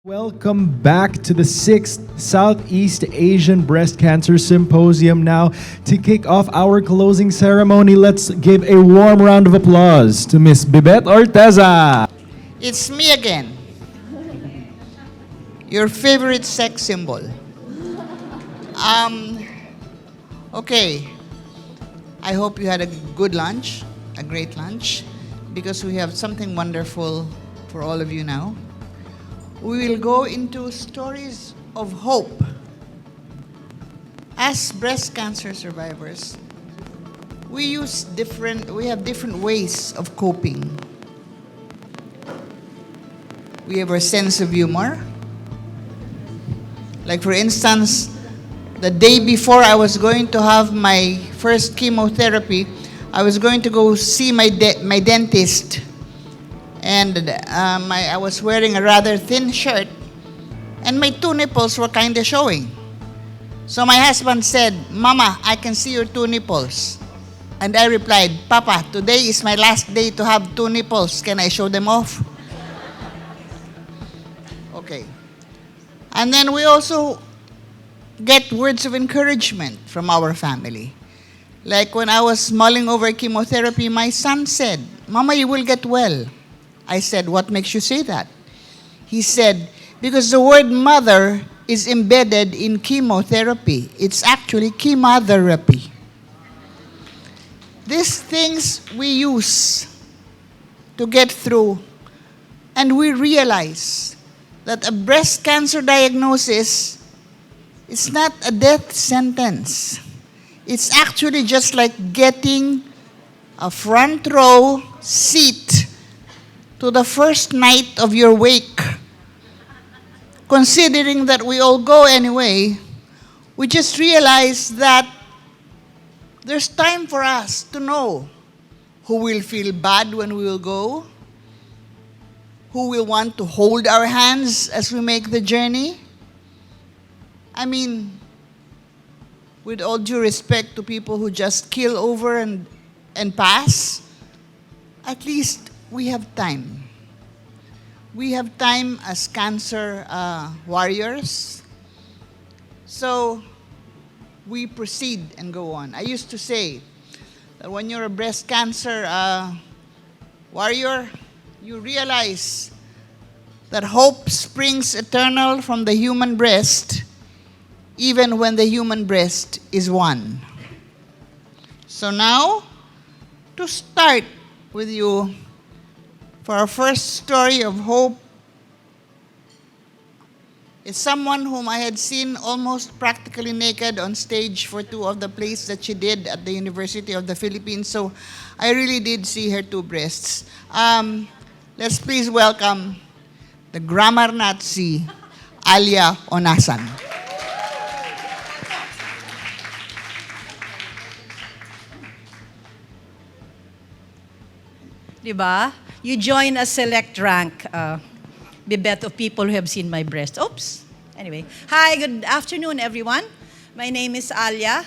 Welcome back to the 6th Southeast Asian Breast Cancer Symposium. Now, to kick off our closing ceremony, let's give a warm round of applause to Miss Bibet Orteza. It's me again. Your favorite sex symbol. Okay. I hope you had a good lunch, a great lunch, because we have something wonderful for all of you now. We will go into stories of hope. As breast cancer survivors, we have different ways of coping. We have our sense of humor. Like for instance, the day before I was going to have my first chemotherapy, I was going to go see my dentist. And I was wearing a rather thin shirt, and my two nipples were kind of showing. So my husband said, "Mama, I can see your two nipples." And I replied, "Papa, today is my last day to have two nipples. Can I show them off?" Okay. And then we also get words of encouragement from our family. Like when I was mulling over chemotherapy, my son said, "Mama, you will get well." I said, "What makes you say that?" He said, "Because the word mother is embedded in chemotherapy. It's actually chemotherapy." These things we use to get through, and we realize that a breast cancer diagnosis is not a death sentence. It's actually just like getting a front row seat to the first night of your wake. Considering that we all go anyway, we just realize that there's time for us to know who will feel bad when we will go, who will want to hold our hands as we make the journey. I mean, with all due respect to people who just kill over and pass, at least we have time. We have time as cancer warriors. So we proceed and go on. I used to say that when you're a breast cancer warrior, you realize that hope springs eternal from the human breast, even when the human breast is one. So now, to start with you, for our first story of hope, is someone whom I had seen almost practically naked on stage for two of the plays that she did at the University of the Philippines. So I really did see her two breasts. Let's please welcome the grammar Nazi, Alya Honasan. Diba? You join a select rank, Bibet, of people who have seen my breast. Oops. Anyway. Hi, good afternoon, everyone. My name is Alya.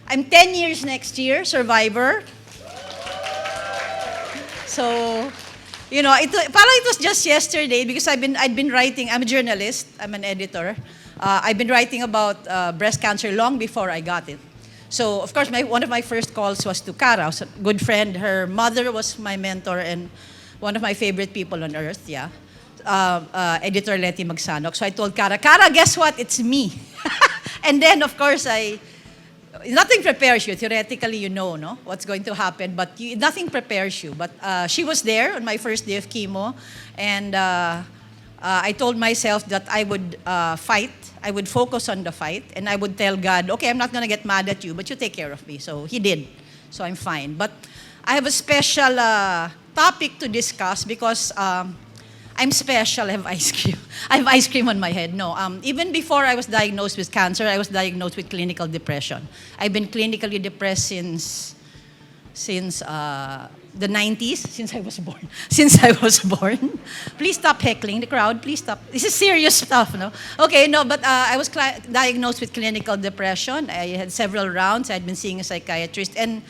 I'm 10 years next year, survivor. So, you know, parang it was just yesterday because I'd been writing. I'm a journalist. I'm an editor. I've been writing about breast cancer long before I got it. So, of course, one of my first calls was to Cara, a good friend. Her mother was my mentor and one of my favorite people on earth, yeah. Editor Letty Magsanok. So I told Cara, guess what? It's me. And then, of course, nothing prepares you. Theoretically, you know, no, what's going to happen, but nothing prepares you. But she was there on my first day of chemo, and I told myself that I would fight. I would focus on the fight, and I would tell God, okay, I'm not going to get mad at you, but you take care of me. So he did. So I'm fine. But I have a special topic to discuss because I'm special. I have ice cream. I have ice cream on my head. No, even before I was diagnosed with cancer, I was diagnosed with clinical depression. I've been clinically depressed since the 90s, since I was born. Since I was born. Please stop heckling the crowd. Please stop. This is serious stuff, no? Okay, no, but I was diagnosed with clinical depression. I had several rounds. I had been seeing a psychiatrist. And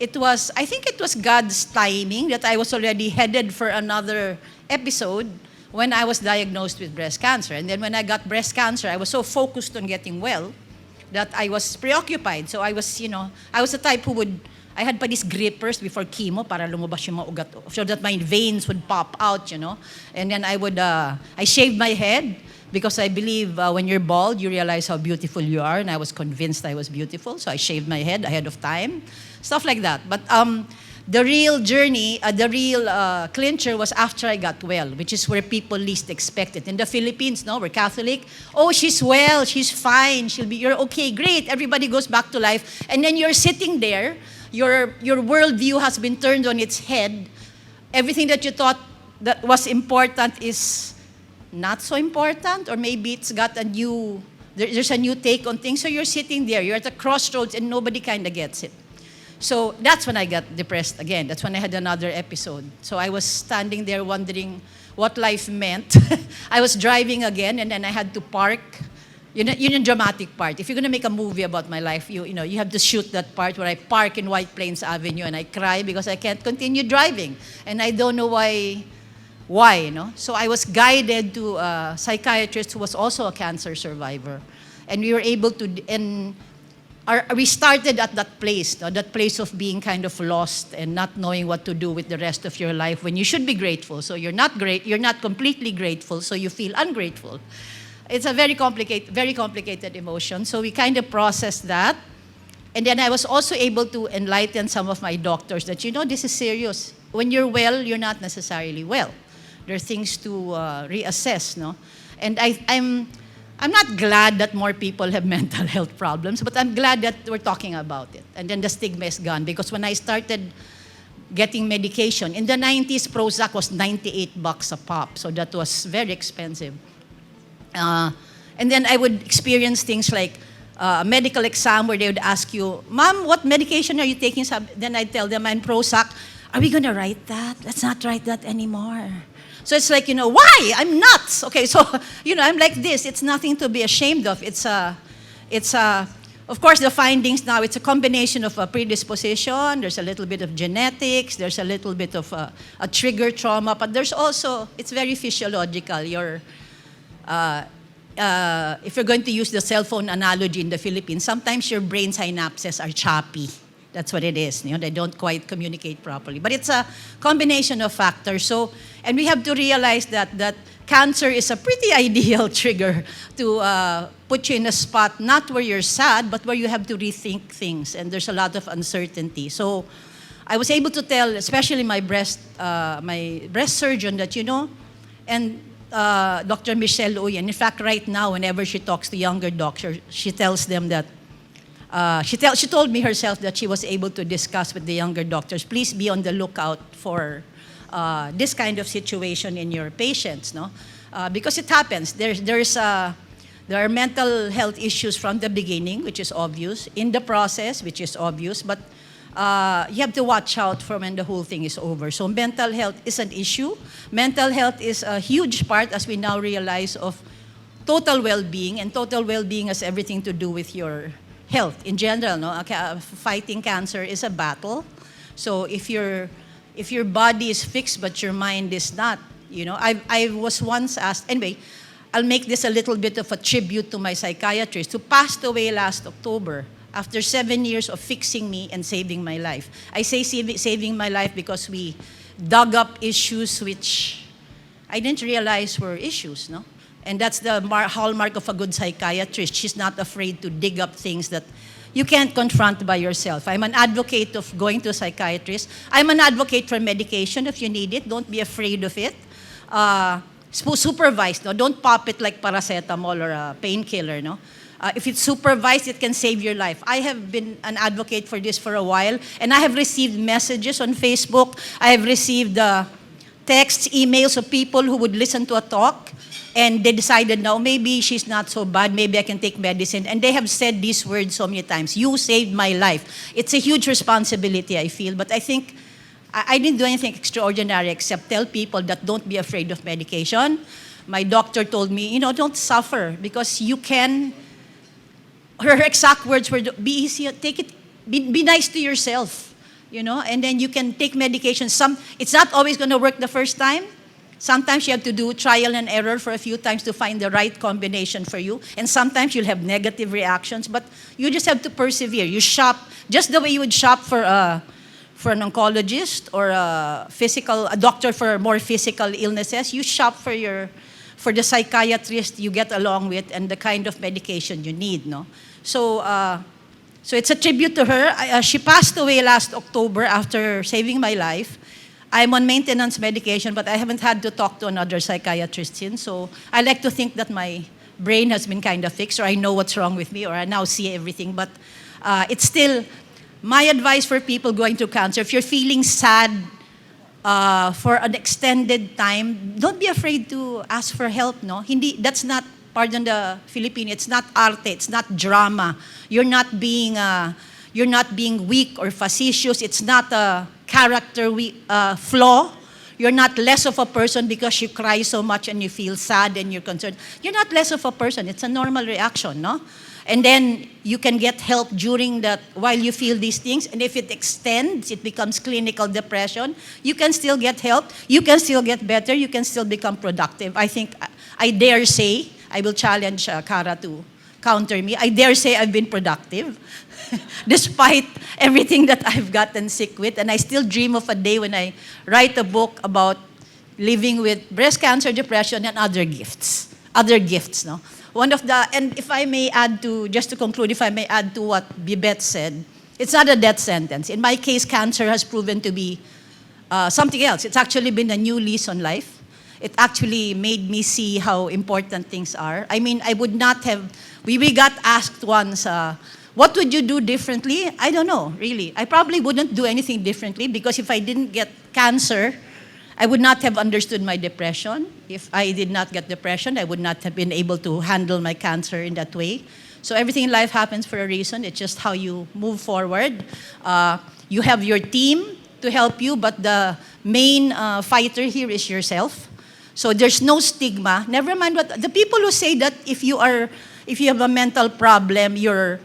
I think it was God's timing that I was already headed for another episode when I was diagnosed with breast cancer. And then when I got breast cancer, I was so focused on getting well that I was preoccupied. So I was, I was the type who I had pa these grippers before chemo para lumabas yung mga ugat, so that my veins would pop out, And then I shaved my head because I believe when you're bald, you realize how beautiful you are. And I was convinced I was beautiful, so I shaved my head ahead of time. Stuff like that. But the real journey, the real clincher was after I got well, which is where people least expect it. In the Philippines, we're Catholic. Oh, she's well, she's fine, you're okay, great. Everybody goes back to life. And then you're sitting there, your worldview has been turned on its head. Everything that you thought that was important is not so important, or maybe it's got there's a new take on things. So you're sitting there, you're at a crossroads, and nobody kind of gets it. So that's when I got depressed again. That's when I had another episode. So I was standing there wondering what life meant. I was driving again, and then I had to park. Yun yung dramatic part. If you're going to make a movie about my life, you have to shoot that part where I park in White Plains Avenue and I cry because I can't continue driving. And I don't know why. So I was guided to a psychiatrist who was also a cancer survivor. And we were able to, we started at that place of being kind of lost and not knowing what to do with the rest of your life when you should be grateful. So you're not completely grateful, so you feel ungrateful. It's a very complicated emotion. So we kind of processed that. And then I was also able to enlighten some of my doctors that, this is serious. When you're well, you're not necessarily well. There are things to reassess, And I'm not glad that more people have mental health problems, but I'm glad that we're talking about it. And then the stigma is gone. Because when I started getting medication, in the 90s, Prozac was $98 a pop. So that was very expensive. And then I would experience things like a medical exam where they would ask you, Mom, what medication are you taking? Then I'd tell them, I'm Prozac. Are we going to write that? Let's not write that anymore. So it's like, why? I'm nuts. Okay, so, I'm like this. It's nothing to be ashamed of. Of course, the findings now, it's a combination of a predisposition, there's a little bit of genetics, there's a little bit of a trigger trauma, but there's also, it's very physiological. If you're going to use the cell phone analogy in the Philippines, sometimes your brain synapses are choppy. That's what it is. They don't quite communicate properly. But it's a combination of factors. So, and we have to realize that cancer is a pretty ideal trigger to put you in a spot, not where you're sad, but where you have to rethink things. And there's a lot of uncertainty. So I was able to tell, especially my breast surgeon, that, and Dr. Michelle Uyen, in fact, right now, whenever she talks to younger doctors, she tells them that, she told me herself that she was able to discuss with the younger doctors, please be on the lookout for this kind of situation in your patients, because it happens. There are mental health issues from the beginning, which is obvious, in the process, which is obvious, but you have to watch out for when the whole thing is over. So mental health is an issue. Mental health is a huge part, as we now realize, of total well-being, and total well-being has everything to do with your health in general. Fighting cancer is a battle. So if your body is fixed but your mind is not, I was once asked, anyway, I'll make this a little bit of a tribute to my psychiatrist who passed away last October after 7 years of fixing me and saving my life. I say saving my life because we dug up issues which I didn't realize were issues, And that's the hallmark of a good psychiatrist. She's not afraid to dig up things that you can't confront by yourself. I'm an advocate of going to a psychiatrist. I'm an advocate for medication if you need it. Don't be afraid of it. Supervised, Don't pop it like paracetamol or a painkiller, If it's supervised, it can save your life. I have been an advocate for this for a while, and I have received messages on Facebook. I have received texts, emails of people who would listen to a talk, and they decided, no, maybe she's not so bad, maybe I can take medicine. And they have said these words so many times, you saved my life. It's a huge responsibility, I feel, but I think I didn't do anything extraordinary except tell people that don't be afraid of medication. My doctor told me, don't suffer because you can, her exact words were, be easy, take it, be nice to yourself, and then you can take medication. It's not always going to work the first time. Sometimes you have to do trial and error for a few times to find the right combination for you. And sometimes you'll have negative reactions, but you just have to persevere. You shop just the way you would shop for an oncologist or a doctor for more physical illnesses. You shop for the psychiatrist you get along with and the kind of medication you need, no? So it's a tribute to her. She passed away last October after saving my life. I'm on maintenance medication, but I haven't had to talk to another psychiatrist since. So I like to think that my brain has been kind of fixed, or I know what's wrong with me, or I now see everything. But it's still my advice for people going through cancer. If you're feeling sad for an extended time, don't be afraid to ask for help. No, hindi. That's not, pardon the Filipino. It's not arte. It's not drama. You're not being weak or facetious. It's not a character flaw. You're not less of a person because you cry so much and you feel sad and you're concerned. You're not less of a person. It's a normal reaction, no? And then you can get help during that while you feel these things. And if it extends, it becomes clinical depression. You can still get help. You can still get better. You can still become productive. I think, I dare say, I will challenge Cara to counter me. I dare say I've been productive despite everything that I've gotten sick with. And I still dream of a day when I write a book about living with breast cancer, depression, and other gifts. Other gifts, no? And if I may add to, just to conclude, if I may add to what Bibet said, it's not a death sentence. In my case, cancer has proven to be something else. It's actually been a new lease on life. It actually made me see how important things are. I mean, I would not have, we got asked once, what would you do differently? I don't know, really. I probably wouldn't do anything differently because if I didn't get cancer, I would not have understood my depression. If I did not get depression, I would not have been able to handle my cancer in that way. So everything in life happens for a reason. It's just how you move forward. You have your team to help you, but the main fighter here is yourself. So there's no stigma. Never mind what the people who say that if you have a mental problem, you're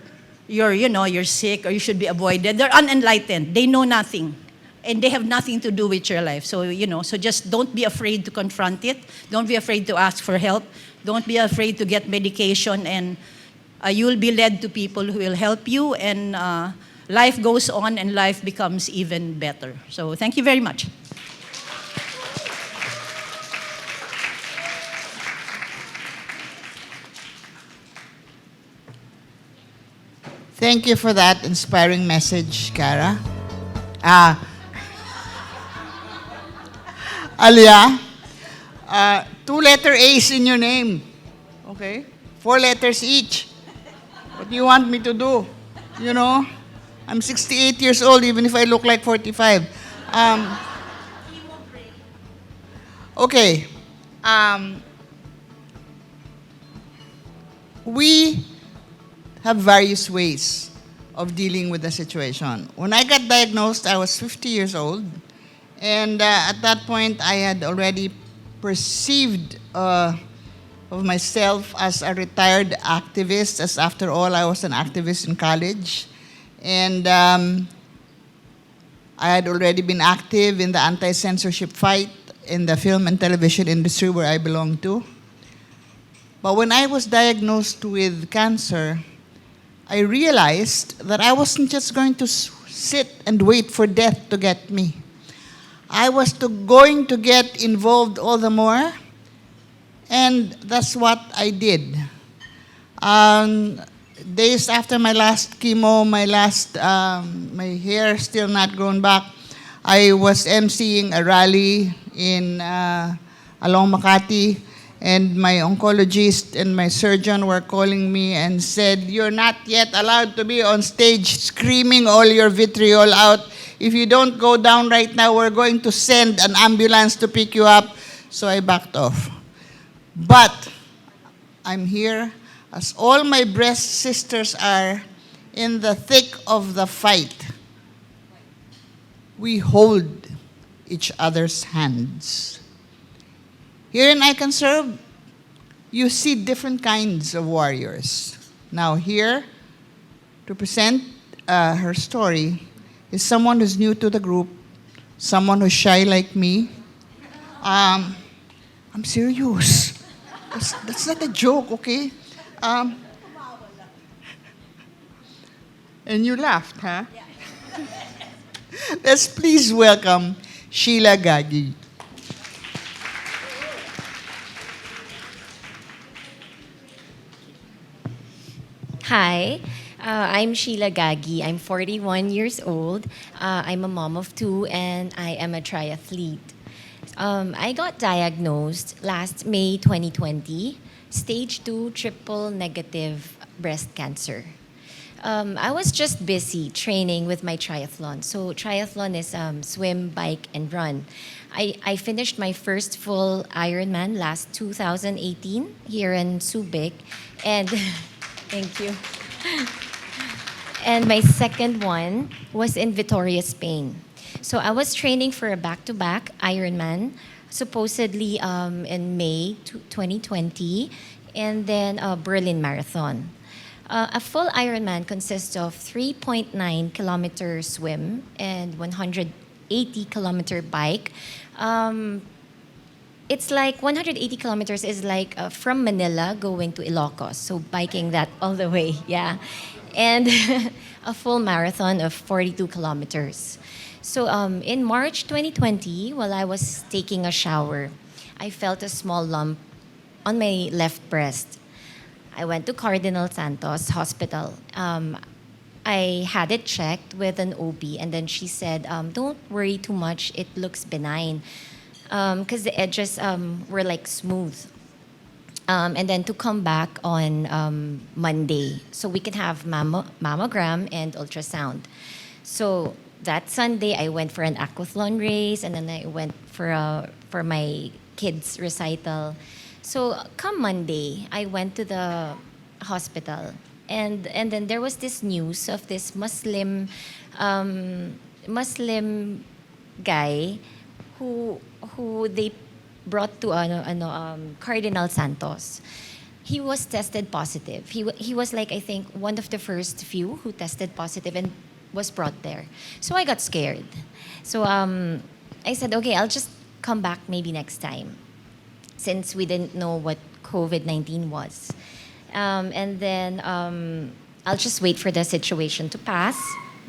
sick or you should be avoided. They're unenlightened. They know nothing. And they have nothing to do with your life. So, so just don't be afraid to confront it. Don't be afraid to ask for help. Don't be afraid to get medication. And you'll be led to people who will help you. And life goes on and life becomes even better. So thank you very much. Thank you for that inspiring message, Cara. Alya, 2 letter A's in your name. Okay? 4 letters each. What do you want me to do? I'm 68 years old, even if I look like 45. Okay. We have various ways of dealing with the situation. When I got diagnosed, I was 50 years old. And at that point, I had already perceived of myself as a retired activist, as after all, I was an activist in college. And I had already been active in the anti-censorship fight in the film and television industry where I belong to. But when I was diagnosed with cancer, I realized that I wasn't just going to sit and wait for death to get me. I was going to get involved all the more, and that's what I did. Days after my last chemo, my hair still not grown back, I was emceeing a rally along Makati, and my oncologist and my surgeon were calling me and said, "You're not yet allowed to be on stage screaming all your vitriol out. If you don't go down right now, we're going to send an ambulance to pick you up." So I backed off. But I'm here, as all my breast sisters are, in the thick of the fight. We hold each other's hands. Here in ICANSERVE, you see different kinds of warriors. Now here, to present her story, is someone who's new to the group, someone who's shy like me, I'm serious. That's not a joke, okay? And you laughed, huh? Let's please welcome Sheilla Gagui. Hi, I'm Sheilla Gagui. I'm 41 years old. I'm a mom of two, and I am a triathlete. I got diagnosed last May 2020, stage 2 triple negative breast cancer. I was just busy training with my triathlon. So triathlon is swim, bike, and run. I finished my first full Ironman last 2018 here in Subic, and thank you. And my second one was in Vitoria, Spain. So I was training for a back-to-back Ironman, supposedly in May 2020, and then a Berlin Marathon. A full Ironman consists of 3.9-kilometer swim and 180-kilometer bike. It's like 180 kilometers is like from Manila going to Ilocos, so biking that all the way, yeah. And a full marathon of 42 kilometers. So in March 2020, while I was taking a shower, I felt a small lump on my left breast. I went to Cardinal Santos Hospital. I had it checked with an OB, and then she said, don't worry too much, it looks benign. Because the edges were like smooth. And then to come back on Monday, so we can have mammogram and ultrasound. So that Sunday, I went for an aquathlon race, and then I went for my kids' recital. So come Monday, I went to the hospital, and then there was this news of this Muslim guy who they brought to Cardinal Santos. He was tested positive. He was like, I think, one of the first few who tested positive and was brought there. So I got scared. So I said, okay, I'll just come back maybe next time, since we didn't know what COVID-19 was. And then I'll just wait for the situation to pass.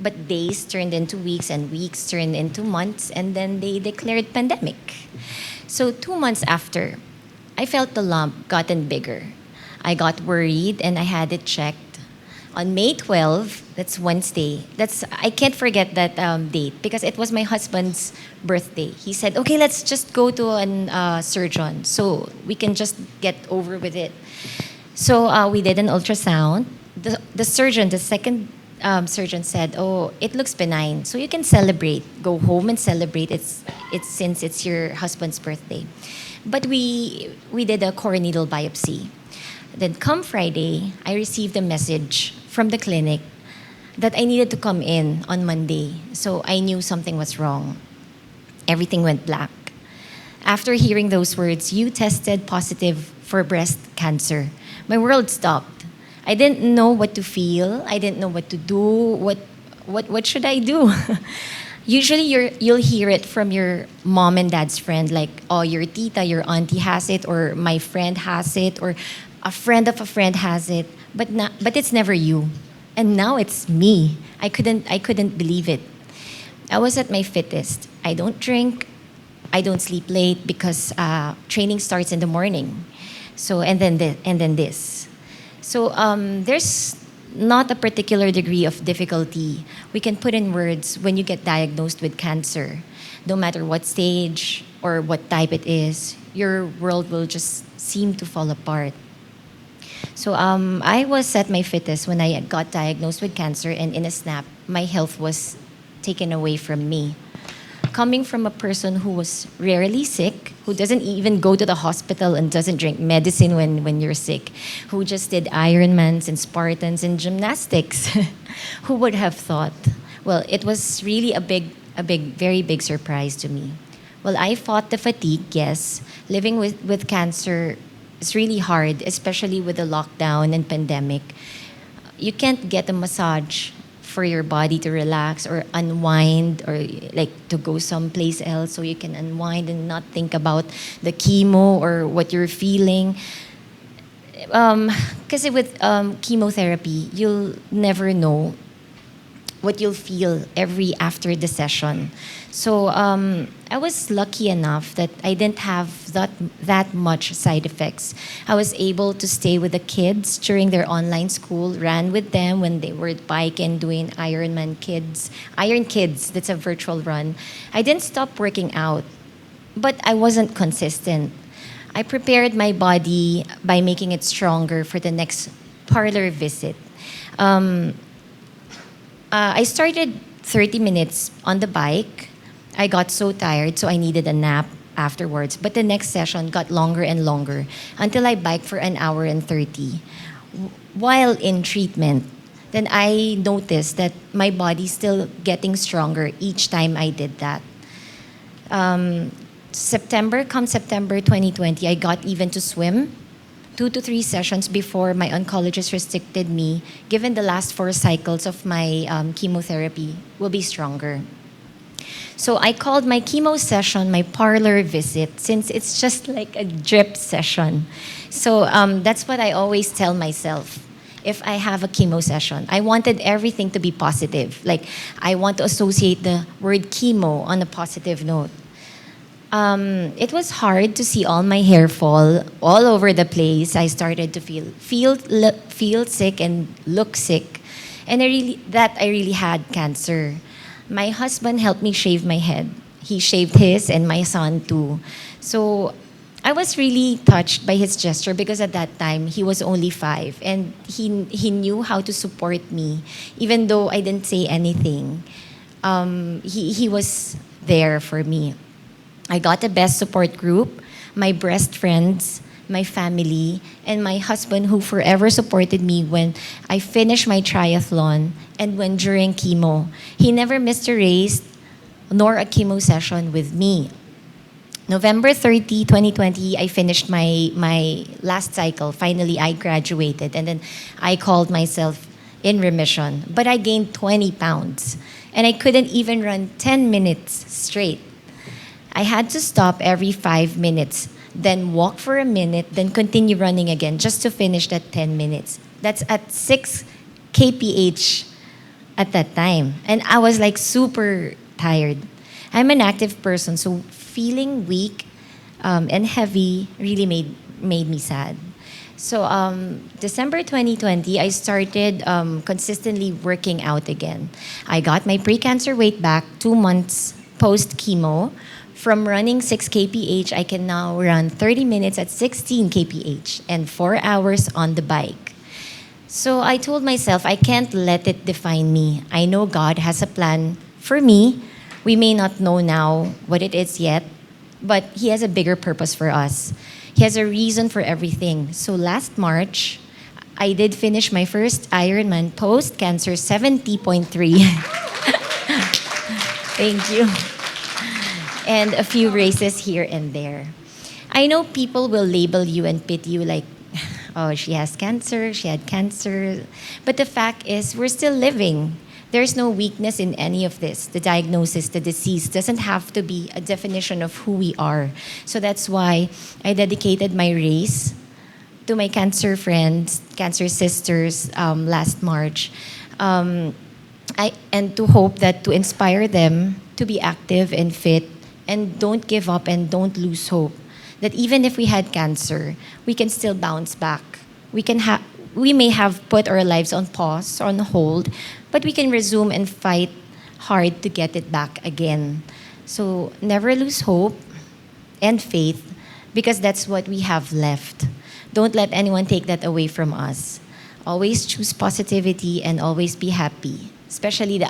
But days turned into weeks, and weeks turned into months, and then they declared pandemic. So 2 months after, I felt the lump gotten bigger. I got worried, and I had it checked. On May 12, that's Wednesday, I can't forget that date because it was my husband's birthday. He said, okay, let's just go to a surgeon so we can just get over with it. So we did an ultrasound. The surgeon, the second surgeon said, "Oh, it looks benign, so you can celebrate. Go home and celebrate. It's since it's your husband's birthday." But we did a core needle biopsy. Then come Friday, I received a message from the clinic that I needed to come in on Monday. So I knew something was wrong. Everything went black. After hearing those words, "You tested positive for breast cancer," my world stopped. I didn't know what to feel. I didn't know what to do. What should I do? Usually you'll hear it from your mom and dad's friend, like, oh, your tita, your auntie has it, or my friend has it, or a friend of a friend has it, but it's never you. And now it's me. I couldn't believe it. I was at my fittest. I don't drink. I don't sleep late because training starts in the morning. So and then this. So there's not a particular degree of difficulty we can put in words when you get diagnosed with cancer. No matter what stage or what type it is, your world will just seem to fall apart. So I was at my fittest when I got diagnosed with cancer, and in a snap, my health was taken away from me. Coming from a person who was rarely sick, who doesn't even go to the hospital and doesn't drink medicine when you're sick, who just did Ironmans and Spartans and gymnastics. Who would have thought? Well, it was really a very big surprise to me. Well, I fought the fatigue, yes. Living with cancer is really hard, especially with the lockdown and pandemic. You can't get a massage for your body to relax or unwind, or like to go someplace else so you can unwind and not think about the chemo or what you're feeling. Kasi with chemotherapy, you'll never know what you'll feel every after the session. So I was lucky enough that I didn't have that much side effects. I was able to stay with the kids during their online school, ran with them when they were bike and doing Iron Kids, that's a virtual run. I didn't stop working out, but I wasn't consistent. I prepared my body by making it stronger for the next parlor visit. I started 30 minutes on the bike. I got so tired, so I needed a nap afterwards. But the next session got longer and longer until I biked for an hour and 30. While in treatment, then I noticed that my body's still getting stronger each time I did that. September 2020, I got even to swim 2 to 3 sessions before my oncologist restricted me, given the last 4 cycles of my chemotherapy will be stronger. So I called my chemo session my parlor visit, since it's just like a drip session. So that's what I always tell myself if I have a chemo session. I wanted everything to be positive. Like, I want to associate the word chemo on a positive note. It was hard to see all my hair fall all over the place. I started to feel sick and look sick, and I really had cancer. My husband helped me shave my head. He shaved his and my son too. So I was really touched by his gesture, because at that time he was only 5 and he knew how to support me, even though I didn't say anything. He was there for me. I got the best support group, my best friends, my family, and my husband, who forever supported me when I finished my triathlon and when during chemo. He never missed a race nor a chemo session with me. November 30, 2020, I finished my last cycle. Finally, I graduated, and then I called myself in remission. But I gained 20 pounds, and I couldn't even run 10 minutes straight. I had to stop every 5 minutes, then walk for a minute, then continue running again just to finish that 10 minutes. That's at 6 kph at that time. And I was like super tired. I'm an active person, so feeling weak and heavy really made me sad. So December 2020, I started consistently working out again. I got my pre-cancer weight back 2 months post-chemo. From running 6 kph, I can now run 30 minutes at 16 kph and 4 hours on the bike. So I told myself, I can't let it define me. I know God has a plan for me. We may not know now what it is yet, but He has a bigger purpose for us. He has a reason for everything. So last March, I did finish my first Ironman post-cancer 70.3. Thank you. And a few races here and there. I know people will label you and pity you like, oh, she has cancer, she had cancer. But the fact is, we're still living. There's no weakness in any of this. The diagnosis, the disease doesn't have to be a definition of who we are. So that's why I dedicated my race to my cancer friends, cancer sisters last March. And to hope that to inspire them to be active and fit, and don't give up and don't lose hope. That even if we had cancer, we can still bounce back. We may have put our lives on pause, on hold, but we can resume and fight hard to get it back again. So never lose hope and faith, because that's what we have left. Don't let anyone take that away from us. Always choose positivity and always be happy, especially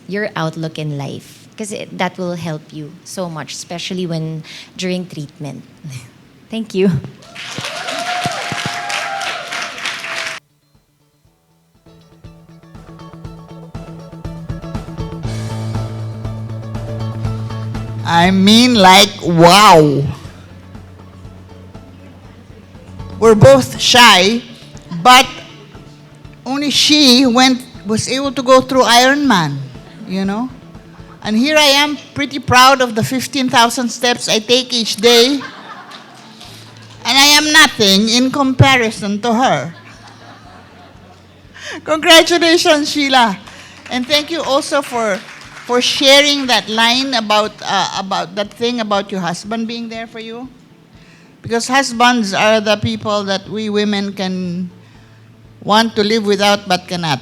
your outlook in life. Because that will help you so much, especially when during treatment. Thank you. I mean, like, wow. We're both shy, but only she went was able to go through Ironman, you know. And here I am, pretty proud of the 15,000 steps I take each day. And I am nothing in comparison to her. Congratulations, Sheila. And thank you also for sharing that line about that thing about your husband being there for you. Because husbands are the people that we women can want to live without but cannot.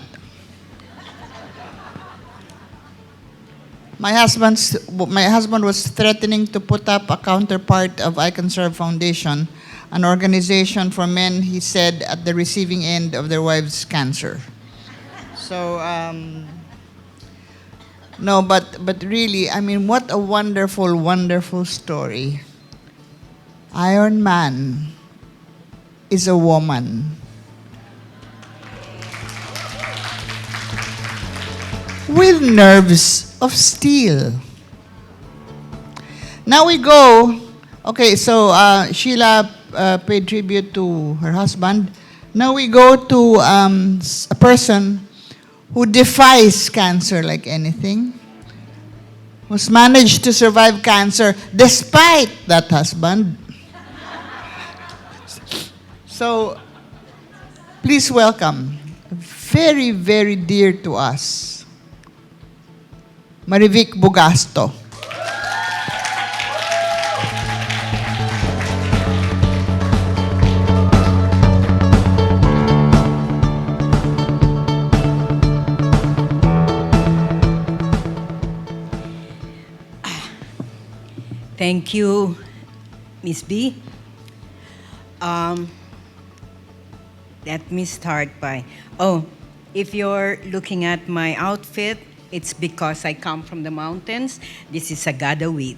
My husband was threatening to put up a counterpart of ICANSERVE Foundation, an organization for men, he said, at the receiving end of their wives' cancer. So, no, but really, I mean, what a wonderful, wonderful story. Iron Man is a woman. With nerves of steel. Now we go. Okay, so Sheila paid tribute to her husband. Now we go to a person who defies cancer like anything, who's managed to survive cancer despite that husband. So, please welcome, very, very dear to us, Marivic Bugasto. Thank you, Miss B. Let me start by, if you're looking at my outfit, it's because I come from the mountains. This is agada wheat.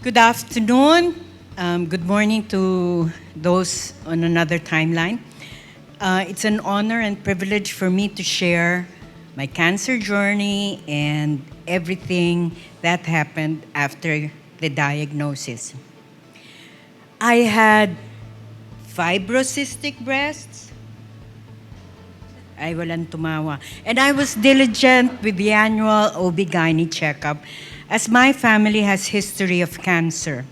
Good afternoon. Good morning to those on another timeline. It's an honor and privilege for me to share my cancer journey and everything that happened after the diagnosis. I had fibrocystic breasts. Ay, walang tumawa. And I was diligent with the annual OB-GYN checkup as my family has history of cancer.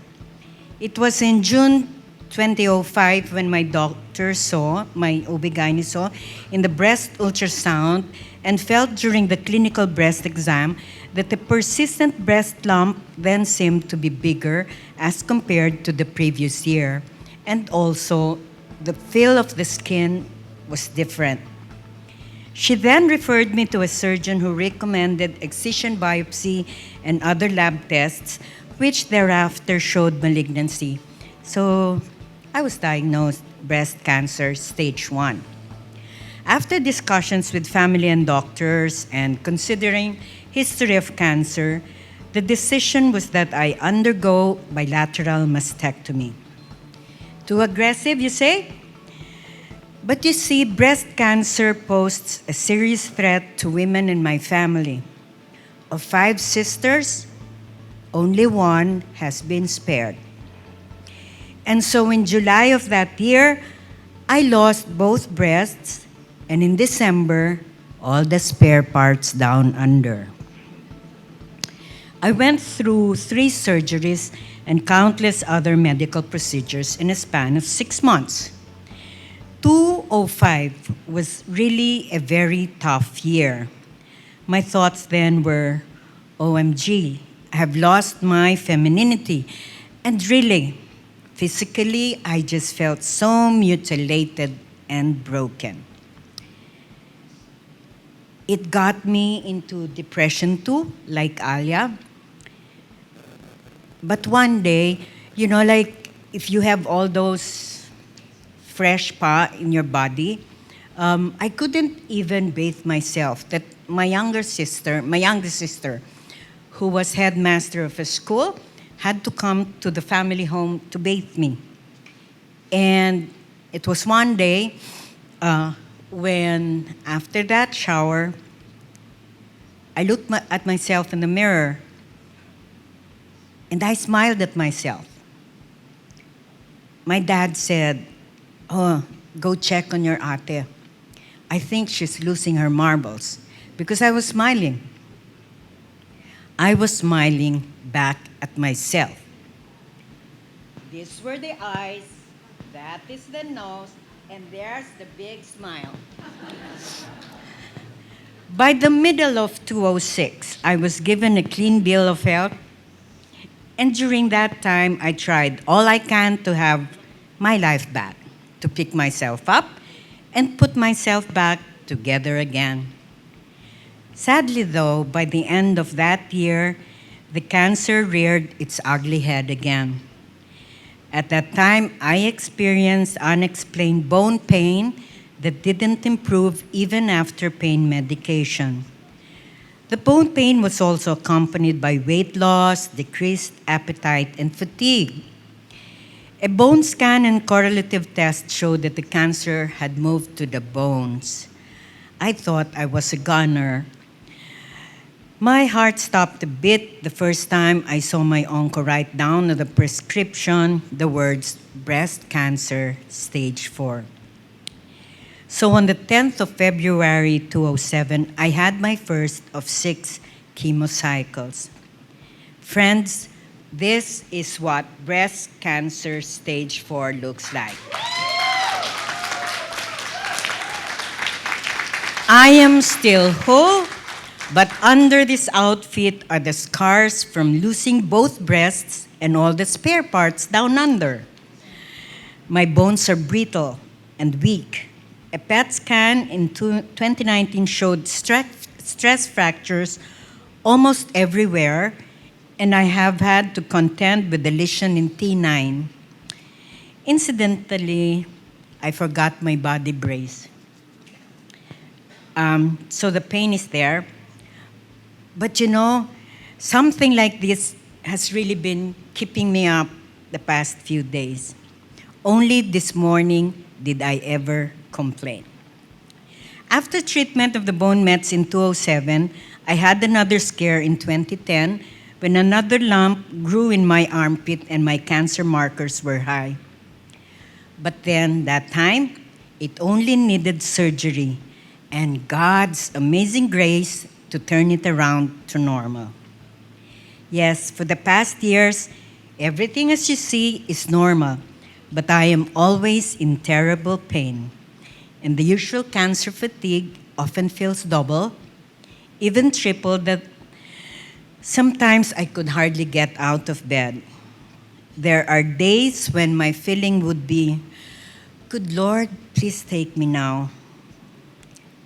It was in June 2005 when my doctor saw, my OB-GYN saw, in the breast ultrasound and felt during the clinical breast exam that the persistent breast lump then seemed to be bigger as compared to the previous year. And also, the feel of the skin was different. She then referred me to a surgeon who recommended excision biopsy and other lab tests, which thereafter showed malignancy. So I was diagnosed breast cancer stage 1. After discussions with family and doctors and considering history of cancer, the decision was that I undergo bilateral mastectomy. Too aggressive, you say? But you see, breast cancer poses a serious threat to women in my family. Of 5 sisters, only 1 has been spared. And so in July of that year, I lost both breasts, and in December, all the spare parts down under. I went through 3 surgeries and countless other medical procedures in a span of 6 months. 2005 was really a very tough year. My thoughts then were, OMG, I have lost my femininity. And really, physically, I just felt so mutilated and broken. It got me into depression too, like Alya. But one day, you know, like if you have all those fresh pa in your body, I couldn't even bathe myself. That my youngest sister, who was headmaster of a school, had to come to the family home to bathe me. And it was one day when, after that shower, I looked at myself in the mirror and I smiled at myself. My dad said, "Oh, go check on your ate. I think she's losing her marbles. Because I was smiling. I was smiling back at myself. These were the eyes, that is the nose, and there's the big smile. By the middle of 2006, I was given a clean bill of health. And during that time, I tried all I can to have my life back, to pick myself up and put myself back together again. Sadly, though, by the end of that year, the cancer reared its ugly head again. At that time, I experienced unexplained bone pain that didn't improve even after pain medication. The bone pain was also accompanied by weight loss, decreased appetite, and fatigue. A bone scan and correlative test showed that the cancer had moved to the bones. I thought I was a goner. My heart stopped a bit the first time I saw my onco write down on the prescription the words breast cancer stage 4. So on the 10th of February 2007, I had my first of 6 chemocycles. Friends, this is what breast cancer stage 4 looks like. I am still whole, but under this outfit are the scars from losing both breasts and all the spare parts down under. My bones are brittle and weak. A PET scan in 2019 showed stress fractures almost everywhere, and I have had to contend with the lesion in T9. Incidentally, I forgot my body brace. So the pain is there. But you know, something like this has really been keeping me up the past few days. Only this morning did I ever complain. After treatment of the bone mets in 2007, I had another scare in 2010 when another lump grew in my armpit and my cancer markers were high. But then, that time, it only needed surgery and God's amazing grace to turn it around to normal. Yes, for the past years, everything as you see is normal, but I am always in terrible pain. And the usual cancer fatigue often feels double, even triple, that sometimes I could hardly get out of bed. There are days when my feeling would be, good Lord, please take me now.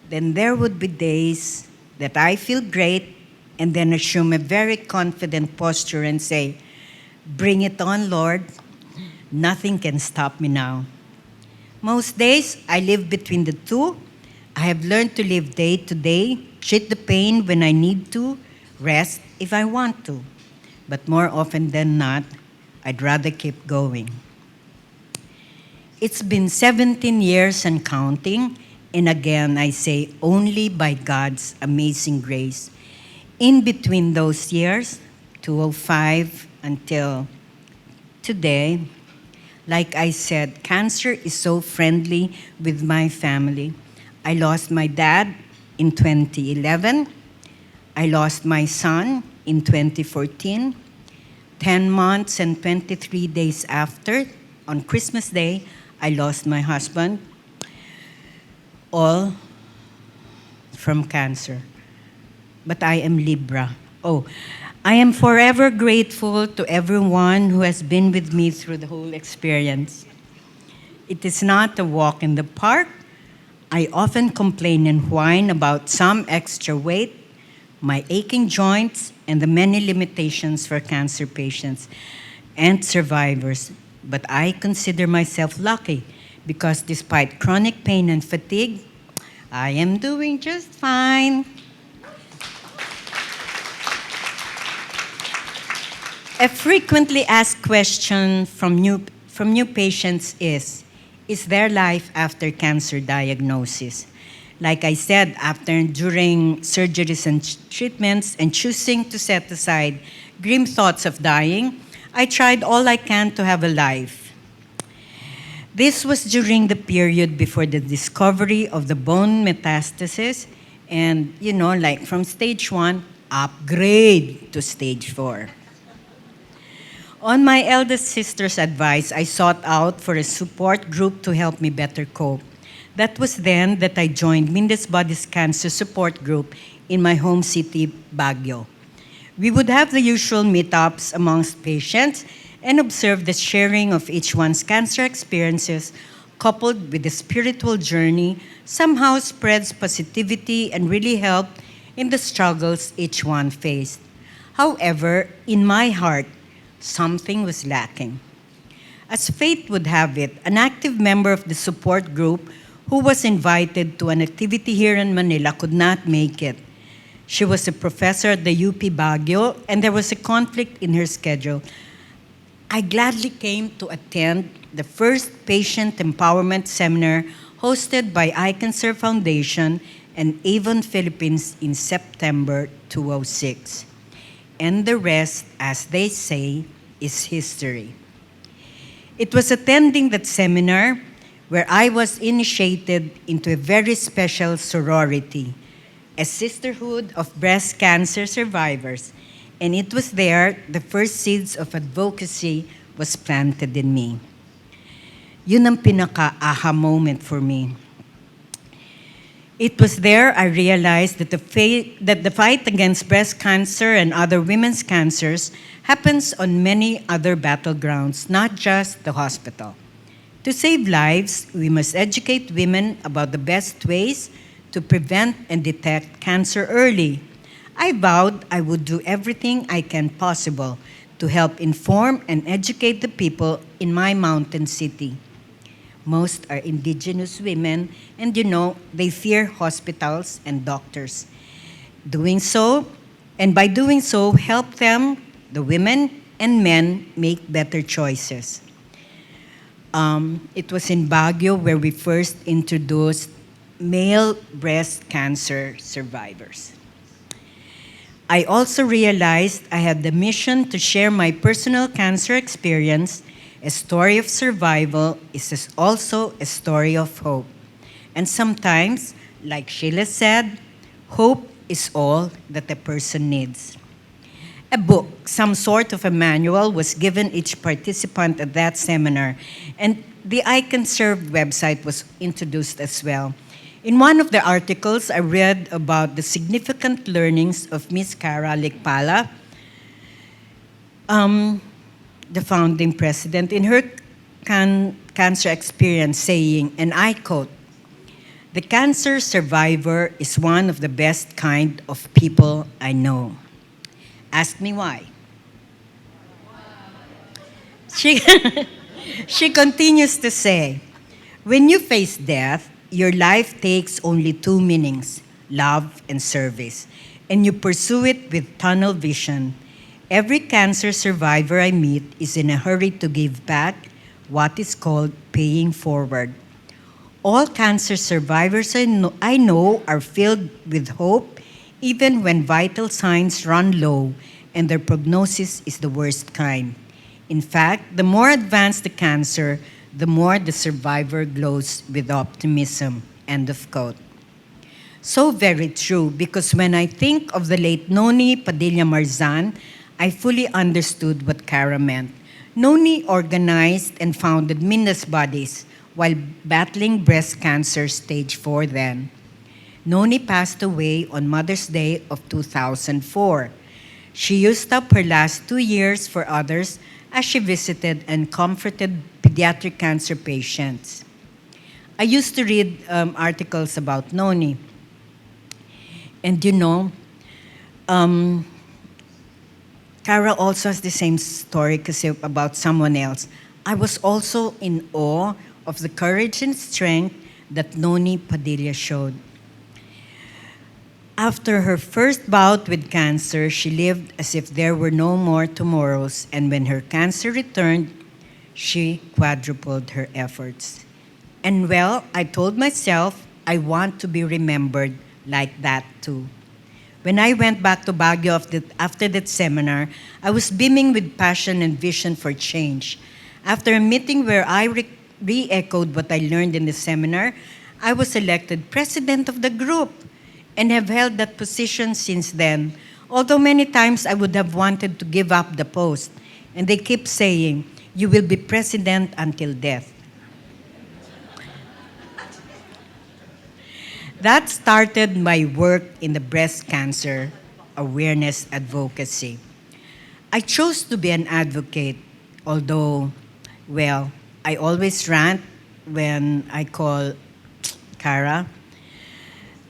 Then there would be days that I feel great and then assume a very confident posture and say, bring it on, Lord. Nothing can stop me now. Most days, I live between the two. I have learned to live day to day, treat the pain when I need to, rest if I want to. But more often than not, I'd rather keep going. It's been 17 years and counting, and again, I say only by God's amazing grace. In between those years, 2005 until today, like I said, cancer is so friendly with my family. I lost my dad in 2011. I lost my son in 2014. 10 months and 23 days after, on Christmas Day, I lost my husband, all from cancer. But I am Libra. I am forever grateful to everyone who has been with me through the whole experience. It is not a walk in the park. I often complain and whine about some extra weight, my aching joints, and the many limitations for cancer patients and survivors. But I consider myself lucky because despite chronic pain and fatigue, I am doing just fine. A frequently asked question from new patients is there life after cancer diagnosis? Like I said, after and during surgeries and treatments and choosing to set aside grim thoughts of dying, I tried all I can to have a life. This was during the period before the discovery of the bone metastasis and, like from stage 1, upgrade to stage 4. On my eldest sister's advice, I sought out for a support group to help me better cope. That was then that I joined Mindes Body's Cancer Support Group in my home city, Baguio. We would have the usual meetups amongst patients and observe the sharing of each one's cancer experiences, coupled with the spiritual journey, somehow spreads positivity and really helped in the struggles each one faced. However, in my heart, something was lacking. As fate would have it, an active member of the support group who was invited to an activity here in Manila could not make it. She was a professor at the UP Baguio, and there was a conflict in her schedule. I gladly came to attend the first patient empowerment seminar hosted by ICANSERVE Foundation and Avon Philippines in September 2006. And the rest, as they say, is history. It was attending that seminar where I was initiated into a very special sorority, a sisterhood of breast cancer survivors. And it was there the first seeds of advocacy was planted in me. Yun ang pinaka-aha moment for me. It was there I realized that the fight against breast cancer and other women's cancers happens on many other battlegrounds, not just the hospital. To save lives, we must educate women about the best ways to prevent and detect cancer early. I vowed I would do everything I can possible to help inform and educate the people in my mountain city. Most are indigenous women, and they fear hospitals and doctors. By doing so, help them, the women and men, make better choices. It was in Baguio where we first introduced male breast cancer survivors. I also realized I had the mission to share my personal cancer experience. A story of survival is also a story of hope. And sometimes, like Sheila said, hope is all that a person needs. A book, some sort of a manual, was given each participant at that seminar, and the ICANSERVE website was introduced as well. In one of the articles, I read about the significant learnings of Miss Cara Likpala, the founding president, in her cancer experience, saying, and I quote, "The cancer survivor is one of the best kind of people I know." Ask me why. She continues to say, "When you face death, your life takes only two meanings, love and service, and you pursue it with tunnel vision. Every cancer survivor I meet is in a hurry to give back, what is called paying forward. All cancer survivors I know are filled with hope, even when vital signs run low and their prognosis is the worst kind. In fact, the more advanced the cancer, the more the survivor glows with optimism." End of quote. So very true, because when I think of the late Noni Padilla Marzan, I fully understood what Cara meant. Noni organized and founded Mindes Bodies while battling breast cancer stage 4 then. Noni passed away on Mother's Day of 2004. She used up her last 2 years for others as she visited and comforted pediatric cancer patients. I used to read articles about Noni. And Cara also has the same story kasi about someone else. I was also in awe of the courage and strength that Noni Padilla showed. After her first bout with cancer, she lived as if there were no more tomorrows, and when her cancer returned, she quadrupled her efforts. And well, I told myself I want to be remembered like that too. When I went back to Baguio after that seminar, I was beaming with passion and vision for change. After a meeting where I re-echoed what I learned in the seminar, I was elected president of the group and have held that position since then. Although many times I would have wanted to give up the post, and they keep saying, "You will be president until death." That started my work in the breast cancer awareness advocacy. I chose to be an advocate, although, well, I always rant when I call Cara,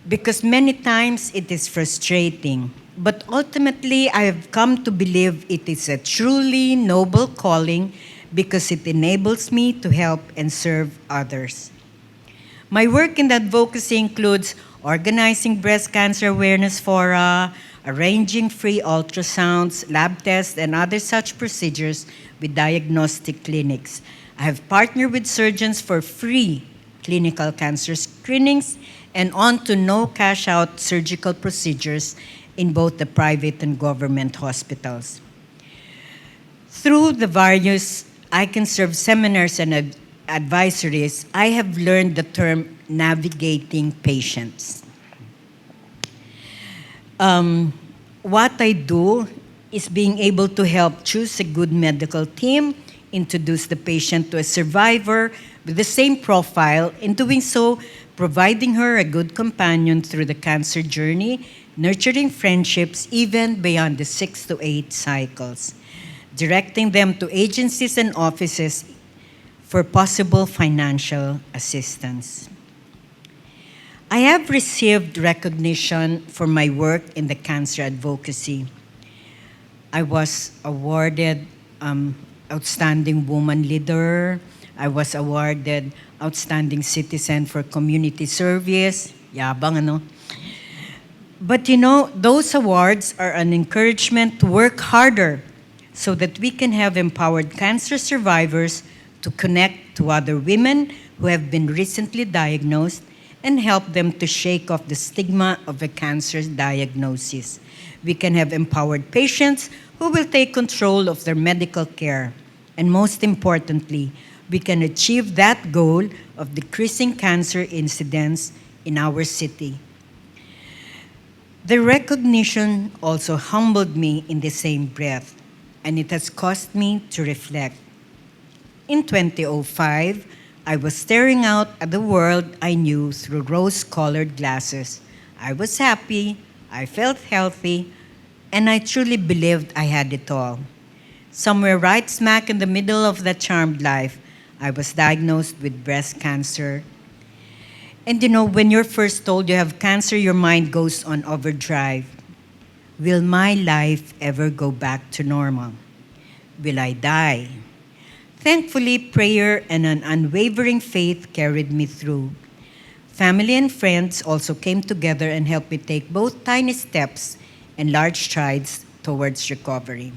because many times it is frustrating. But ultimately, I have come to believe it is a truly noble calling because it enables me to help and serve others. My work in advocacy includes organizing breast cancer awareness fora, arranging free ultrasounds, lab tests, and other such procedures with diagnostic clinics. I have partnered with surgeons for free clinical cancer screenings and on to no cash-out surgical procedures in both the private and government hospitals. Through the various ICANSERVE seminars and advisories, I have learned the term navigating patients. What I do is being able to help choose a good medical team, introduce the patient to a survivor with the same profile, in doing so, providing her a good companion through the cancer journey, nurturing friendships even beyond the 6 to 8 cycles, directing them to agencies and offices for possible financial assistance. I have received recognition for my work in the cancer advocacy. I was awarded Outstanding Woman Leader. I was awarded Outstanding Citizen for Community Service. Yabang, ano? But you know, those awards are an encouragement to work harder so that we can have empowered cancer survivors to connect to other women who have been recently diagnosed and help them to shake off the stigma of a cancer diagnosis. We can have empowered patients who will take control of their medical care. And most importantly, we can achieve that goal of decreasing cancer incidence in our city. The recognition also humbled me in the same breath, and it has caused me to reflect. In 2005, I was staring out at the world I knew through rose-colored glasses. I was happy, I felt healthy, and I truly believed I had it all. Somewhere right smack in the middle of that charmed life, I was diagnosed with breast cancer. And you know, when you're first told you have cancer, your mind goes on overdrive. Will my life ever go back to normal? Will I die? Thankfully, prayer and an unwavering faith carried me through. Family and friends also came together and helped me take both tiny steps and large strides towards recovery.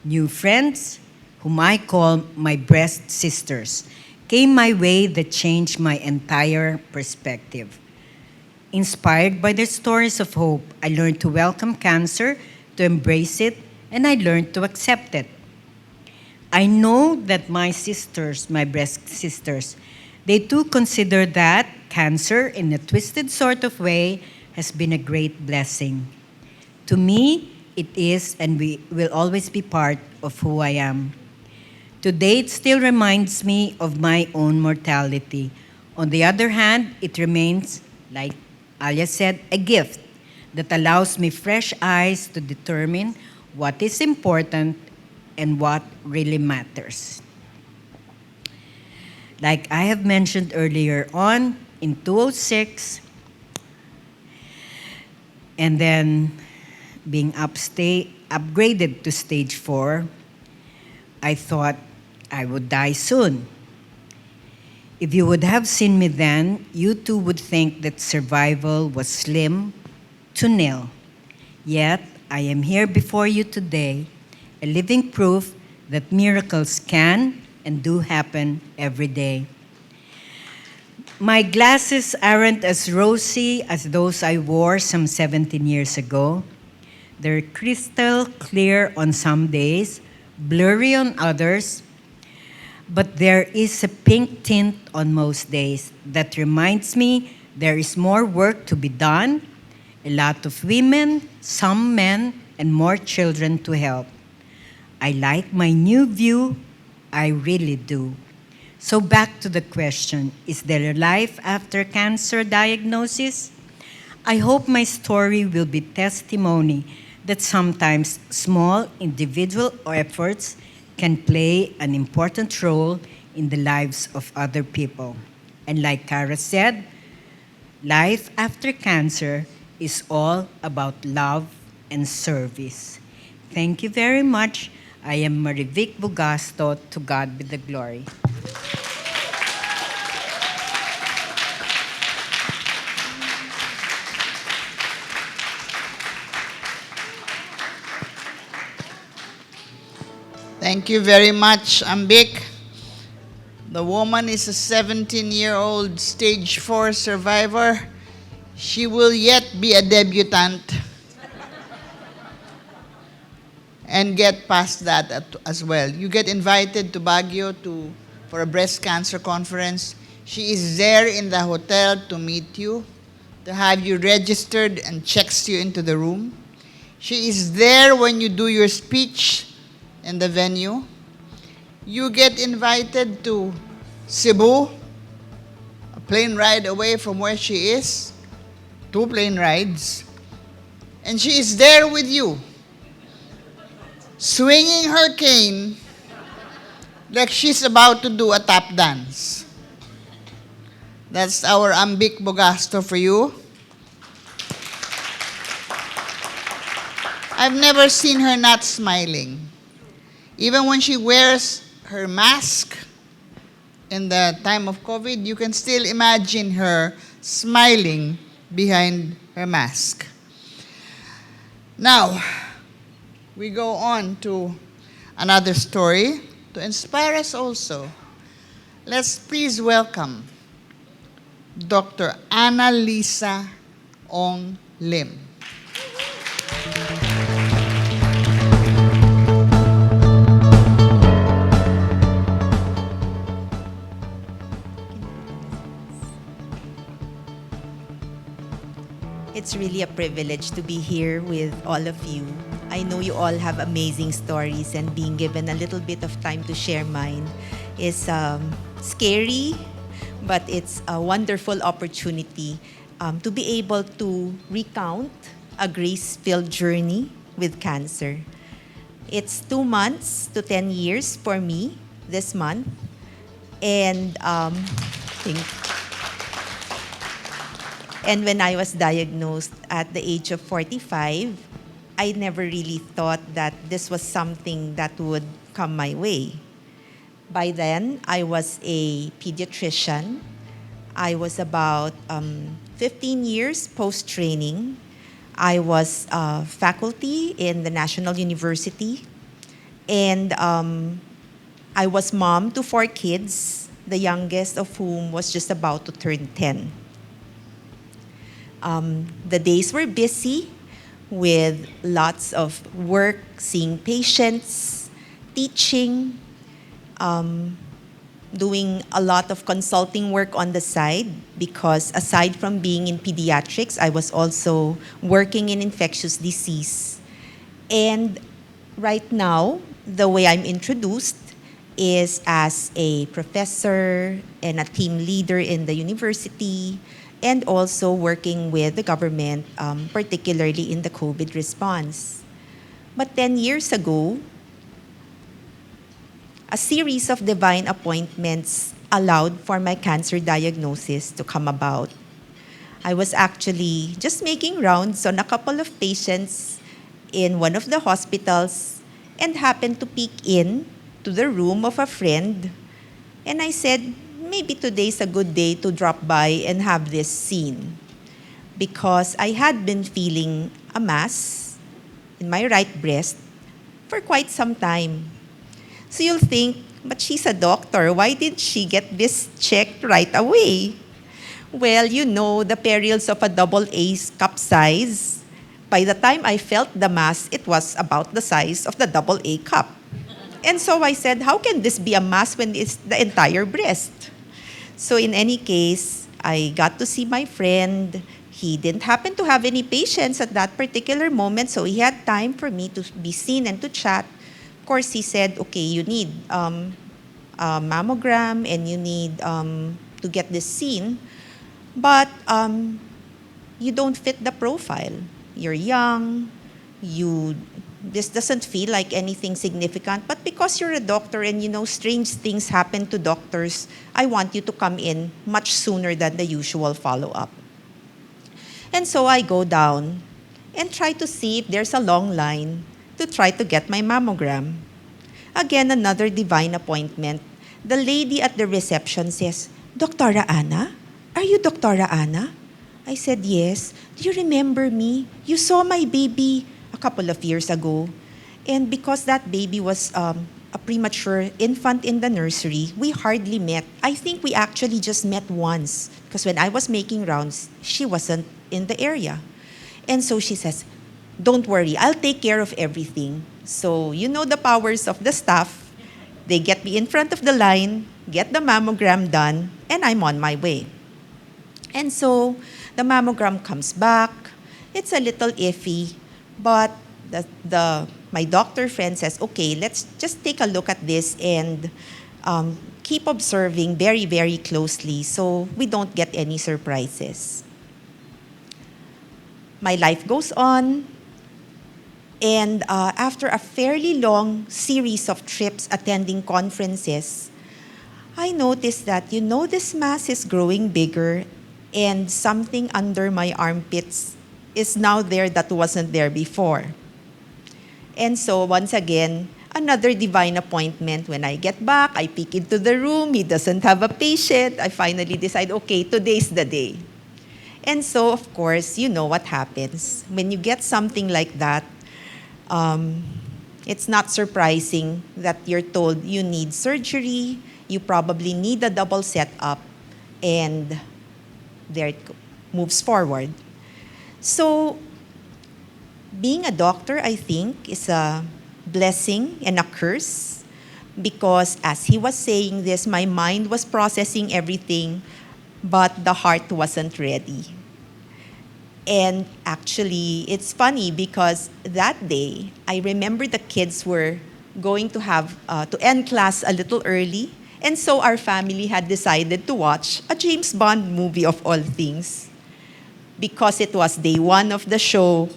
New friends, whom I call my breast sisters, came my way that changed my entire perspective. Inspired by their stories of hope, I learned to welcome cancer, to embrace it, and I learned to accept it. I know that my sisters, my breast sisters, they too consider that cancer, in a twisted sort of way, has been a great blessing. To me, it is and will always be part of who I am. Today, it still reminds me of my own mortality. On the other hand, it remains, like Alya said, a gift that allows me fresh eyes to determine what is important and what really matters. Like I have mentioned earlier on, in 2006, and then being upgraded to stage 4, I thought I would die soon. If you would have seen me then, you too would think that survival was slim to nil. Yet, I am here before you today, a living proof that miracles can and do happen every day. My glasses aren't as rosy as those I wore some 17 years ago. They're crystal clear on some days, blurry on others. but there is a pink tint on most days that reminds me there is more work to be done, a lot of women, some men, and more children to help. I like my new view, I really do. So back to the question, is there a life after cancer diagnosis? I hope my story will be testimony that sometimes small individual efforts can play an important role in the lives of other people. And like Cara said, life after cancer is all about love and service. Thank you very much. I am Marivic Bugasto. To God be the glory. Thank you very much, Ambik. The woman is a 17-year-old stage 4 survivor. She will yet be a debutante and get past that as well. You get invited to Baguio for a breast cancer conference. She is there in the hotel to meet you, to have you registered and checks you into the room. She is there when you do your speech in the venue. You get invited to Cebu, a plane ride away from where she is, 2 plane rides, and she is there with you, swinging her cane like she's about to do a tap dance. That's our Ambik Bugasto for you. I've never seen her not smiling. Even when she wears her mask in the time of COVID, you can still imagine her smiling behind her mask. Now, we go on to another story to inspire us also. Let's please welcome Dr. Ana Lisa Ong-Lim. It's really a privilege to be here with all of you. I know you all have amazing stories, and being given a little bit of time to share mine is scary, but it's a wonderful opportunity to be able to recount a grace-filled journey with cancer. It's 2 months to 10 years for me this month, and And when I was diagnosed at the age of 45, I never really thought that this was something that would come my way. By then, I was a pediatrician. I was about 15 years post-training. I was faculty in the National University. And I was mom to 4 kids, the youngest of whom was just about to turn 10. The days were busy with lots of work, seeing patients, teaching, doing a lot of consulting work on the side, because aside from being in pediatrics, I was also working in infectious disease. And right now, the way I'm introduced is as a professor and a team leader in the university, and also working with the government, particularly in the COVID response. But 10 years ago, a series of divine appointments allowed for my cancer diagnosis to come about. I was actually just making rounds on a couple of patients in one of the hospitals and happened to peek in to the room of a friend. And I said, maybe today's a good day to drop by and have this seen, because I had been feeling a mass in my right breast for quite some time. So you'll think, but she's a doctor, why didn't she get this checked right away? Well, you know the perils of a AA cup size. By the time I felt the mass, it was about the size of the AA cup. And so I said, how can this be a mass when it's the entire breast? So in any case, I got to see my friend. He didn't happen to have any patients at that particular moment, so he had time for me to be seen and to chat. Of course, he said, okay, you need a mammogram and you need to get this seen, but you don't fit the profile. You're young, this doesn't feel like anything significant, but because you're a doctor and you know strange things happen to doctors, I want you to come in much sooner than the usual follow-up. And so I go down and try to see if there's a long line to try to get my mammogram. Again, another divine appointment. The lady at the reception says, Doctora Ana? Are you Doctora Ana? I said, yes. Do you remember me? You saw my baby a couple of years ago. And because that baby was a premature infant in the nursery, we hardly met. I think we actually just met once because when I was making rounds, she wasn't in the area. And so she says, don't worry, I'll take care of everything. So you know the powers of the staff. They get me in front of the line, get the mammogram done, and I'm on my way. And so the mammogram comes back. It's a little iffy, but my doctor friend says, okay, let's just take a look at this and keep observing very, very closely so we don't get any surprises. My life goes on, and after a fairly long series of trips attending conferences, I noticed that, this mass is growing bigger and something under my armpits is now there that wasn't there before. And so once again, another divine appointment. When I get back, I peek into the room, he doesn't have a patient. I finally decide, okay, today's the day. And so, of course, you know what happens. When you get something like that, it's not surprising that you're told you need surgery, you probably need a double setup, and there it moves forward. So, being a doctor, I think, is a blessing and a curse because as he was saying this, my mind was processing everything, but the heart wasn't ready. And actually, it's funny because that day, I remember the kids were going to have to end class a little early, and so our family had decided to watch a James Bond movie of all things. Because it was day one of the show,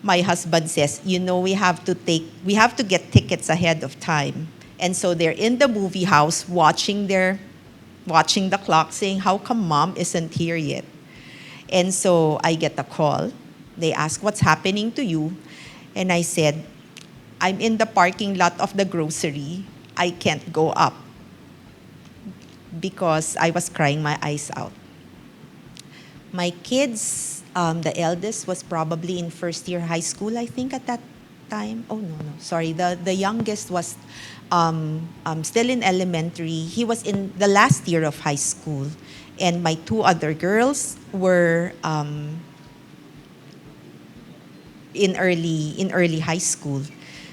my husband says, we have to get tickets ahead of time. And so they're in the movie house watching the clock saying, how come mom isn't here yet? And so I get a call. They ask, what's happening to you? And I said, I'm in the parking lot of the grocery. I can't go up because I was crying my eyes out. My kids, the eldest was probably in first year high school, I think, at that time. Oh, no. Sorry. The youngest was still in elementary. He was in the last year of high school. And my two other girls were in early high school.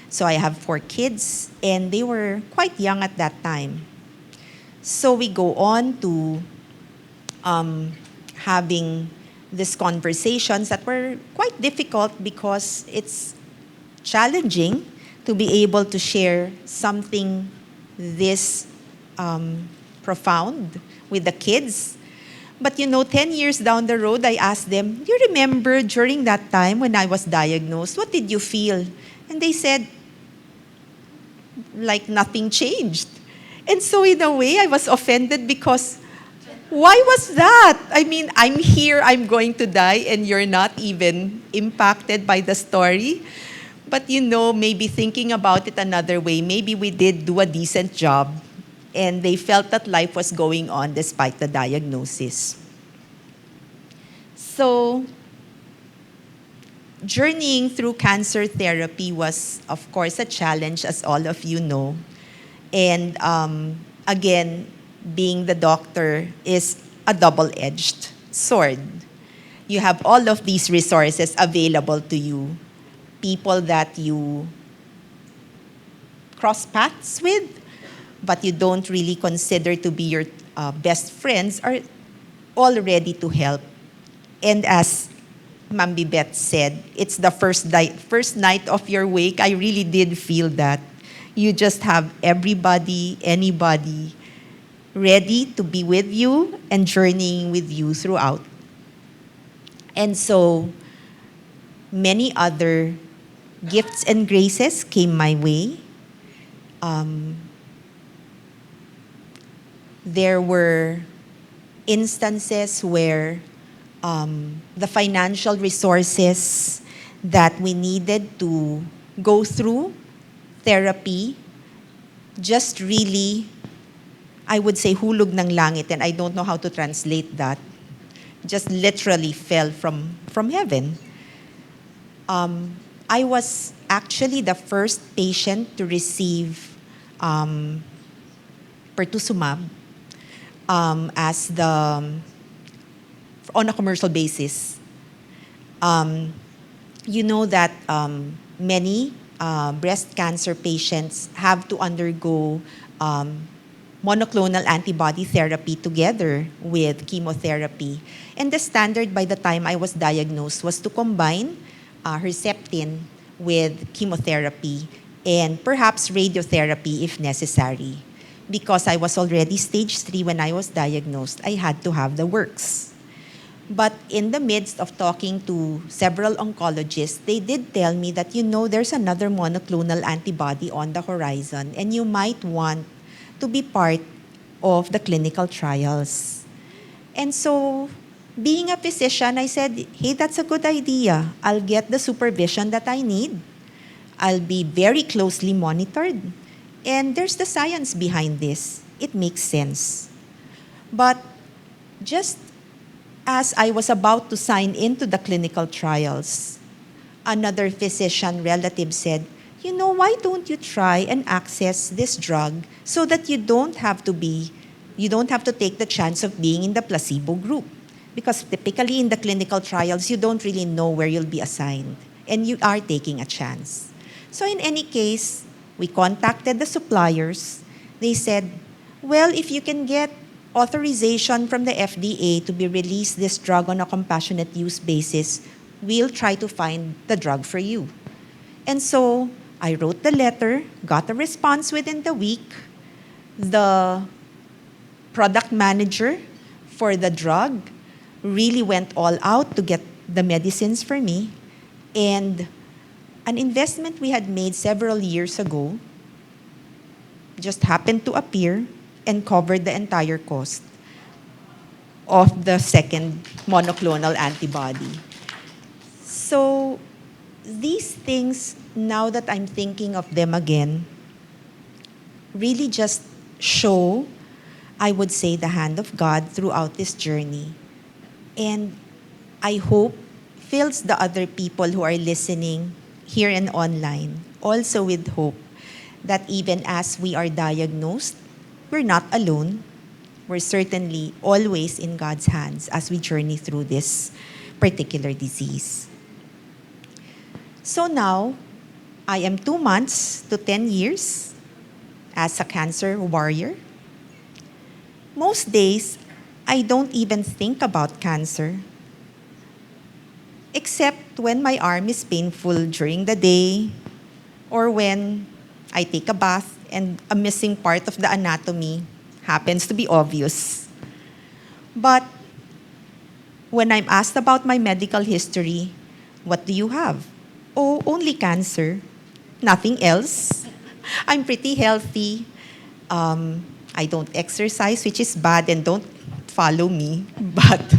So I have 4 kids, and they were quite young at that time. So we go on to having these conversations that were quite difficult because it's challenging to be able to share something this profound with the kids. But 10 years down the road, I asked them, do you remember during that time when I was diagnosed, what did you feel? And they said, like nothing changed. And so in a way, I was offended because why was that? I mean, I'm here, I'm going to die, and you're not even impacted by the story. But maybe thinking about it another way, maybe we did do a decent job, and they felt that life was going on despite the diagnosis. So, journeying through cancer therapy was, of course, a challenge, as all of you know. And again, being the doctor is a double-edged sword. You have all of these resources available to you, people that you cross paths with, but you don't really consider to be your best friends, are all ready to help. And as Ma'am Bibet said, it's the first night of your wake. I really did feel that. You just have everybody, anybody, ready to be with you and journeying with you throughout. And so, many other gifts and graces came my way. There were instances where the financial resources that we needed to go through therapy just really, I would say, hulog ng langit, and I don't know how to translate that, just literally fell from heaven. I was actually the first patient to receive pertuzumab as on a commercial basis. You know that many breast cancer patients have to undergo monoclonal antibody therapy together with chemotherapy. And the standard by the time I was diagnosed was to combine Herceptin with chemotherapy and perhaps radiotherapy if necessary. Because I was already stage 3 when I was diagnosed, I had to have the works. But in the midst of talking to several oncologists, they did tell me that, there's another monoclonal antibody on the horizon and you might want to be part of the clinical trials. And so, being a physician, I said, hey, that's a good idea. I'll get the supervision that I need. I'll be very closely monitored. And there's the science behind this. It makes sense. But just as I was about to sign into the clinical trials, another physician relative said, why don't you try and access this drug so that you don't have to take the chance of being in the placebo group? Because typically in the clinical trials, you don't really know where you'll be assigned, and you are taking a chance. So in any case, we contacted the suppliers. They said, well, if you can get authorization from the FDA to be released this drug on a compassionate use basis, we'll try to find the drug for you. And so I wrote the letter, got a response within the week. The product manager for the drug really went all out to get the medicines for me. And an investment we had made several years ago just happened to appear and covered the entire cost of the second monoclonal antibody. So these things, now that I'm thinking of them again, really just show, I would say, the hand of God throughout this journey. And I hope fills the other people who are listening here and online also with hope that even as we are diagnosed, we're not alone. We're certainly always in God's hands as we journey through this particular disease. So now, I am 2 months to 10 years as a cancer warrior. Most days, I don't even think about cancer, except when my arm is painful during the day or when I take a bath and a missing part of the anatomy happens to be obvious. But when I'm asked about my medical history, what do you have? Oh, only cancer, nothing else. I'm pretty healthy. I don't exercise, which is bad, and don't follow me. But,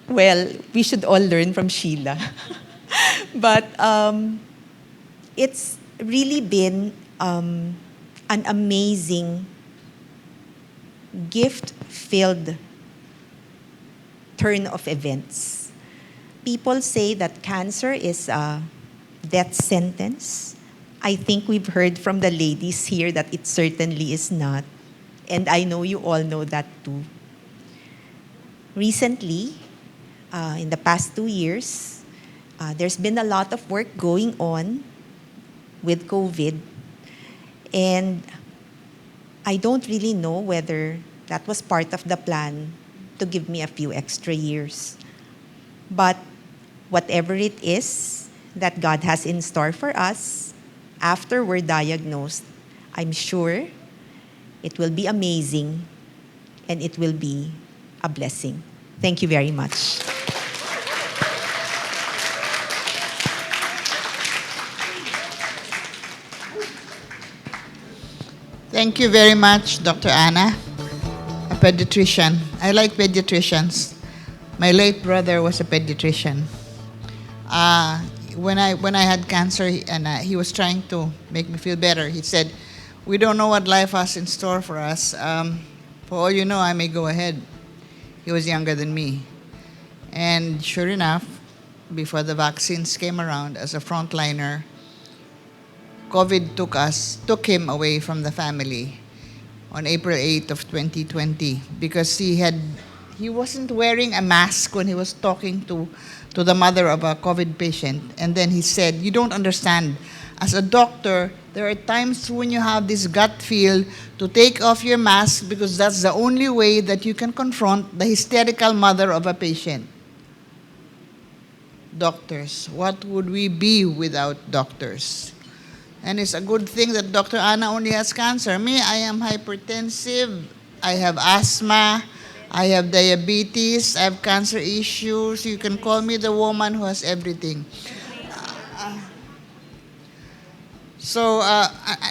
well, we should all learn from Sheila. But it's really been an amazing, gift-filled turn of events. People say that cancer is a death sentence. I think we've heard from the ladies here that it certainly is not. And I know you all know that too. Recently, in the past 2 years, There's been a lot of work going on with COVID, and I don't really know whether that was part of the plan to give me a few extra years. But whatever it is that God has in store for us after we're diagnosed, I'm sure it will be amazing and it will be a blessing. Thank you very much. Thank you very much, Dr. Anna, a pediatrician. I like pediatricians. My late brother was a pediatrician. When I had cancer and he was trying to make me feel better, he said, "We don't know what life has in store for us. For all you know, I may go ahead." He was younger than me. And sure enough, before the vaccines came around, as a frontliner, COVID took him away from the family on April 8th of 2020 because he wasn't wearing a mask when he was talking to the mother of a COVID patient. And then he said, "You don't understand. As a doctor, there are times when you have this gut feel to take off your mask because that's the only way that you can confront the hysterical mother of a patient." Doctors, what would we be without doctors? And it's a good thing that Dr. Anna only has cancer. Me, I am hypertensive, I have asthma, I have diabetes, I have cancer issues. You can call me the woman who has everything.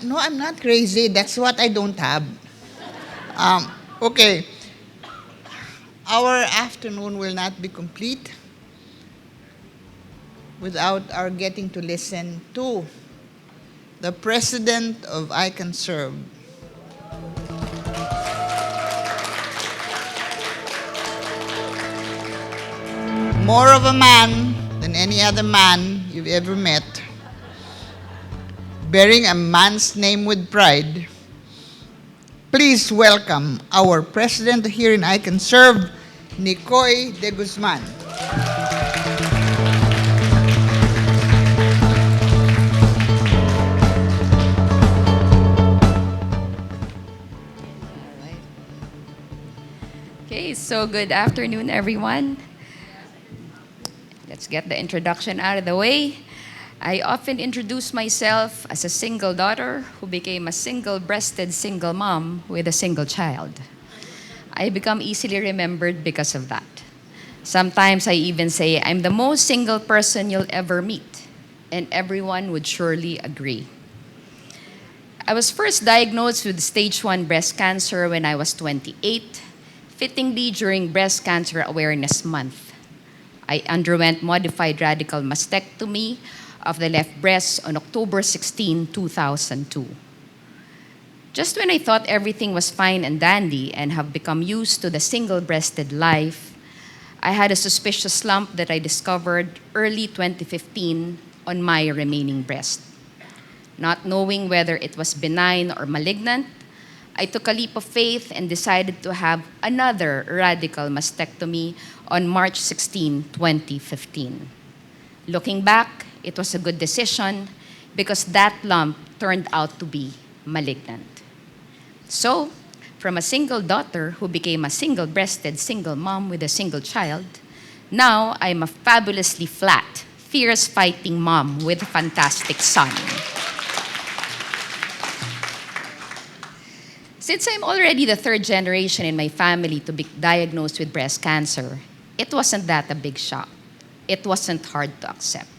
No, I'm not crazy. That's what I don't have. Okay. Our afternoon will not be complete without our getting to listen to the president of ICANSERVE. More of a man than any other man you've ever met, bearing a man's name with pride. Please welcome our president here in ICANSERVE, Nikoy de Guzman. Okay, so good afternoon, everyone. Let's get the introduction out of the way. I often introduce myself as a single daughter who became a single-breasted single mom with a single child. I become easily remembered because of that. Sometimes I even say I'm the most single person you'll ever meet, and everyone would surely agree. I was first diagnosed with stage 1 breast cancer when I was 28, fittingly during Breast Cancer Awareness Month. I underwent modified radical mastectomy of the left breast on October 16, 2002. Just when I thought everything was fine and dandy and have become used to the single-breasted life, I had a suspicious lump that I discovered early 2015 on my remaining breast. Not knowing whether it was benign or malignant, I took a leap of faith and decided to have another radical mastectomy on March 16, 2015. Looking back, it was a good decision because that lump turned out to be malignant. So, from a single daughter who became a single-breasted single mom with a single child, now I'm a fabulously flat, fierce-fighting mom with a fantastic son. Since I'm already the third generation in my family to be diagnosed with breast cancer, it wasn't that a big shock. It wasn't hard to accept.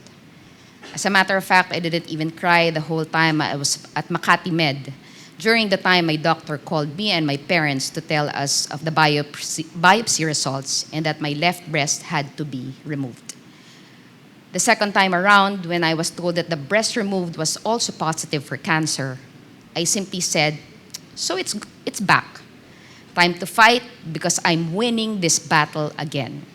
As a matter of fact, I didn't even cry the whole time I was at Makati Med, during the time my doctor called me and my parents to tell us of the biopsy results and that my left breast had to be removed. The second time around, when I was told that the breast removed was also positive for cancer, I simply said, "So it's back. Time to fight because I'm winning this battle again.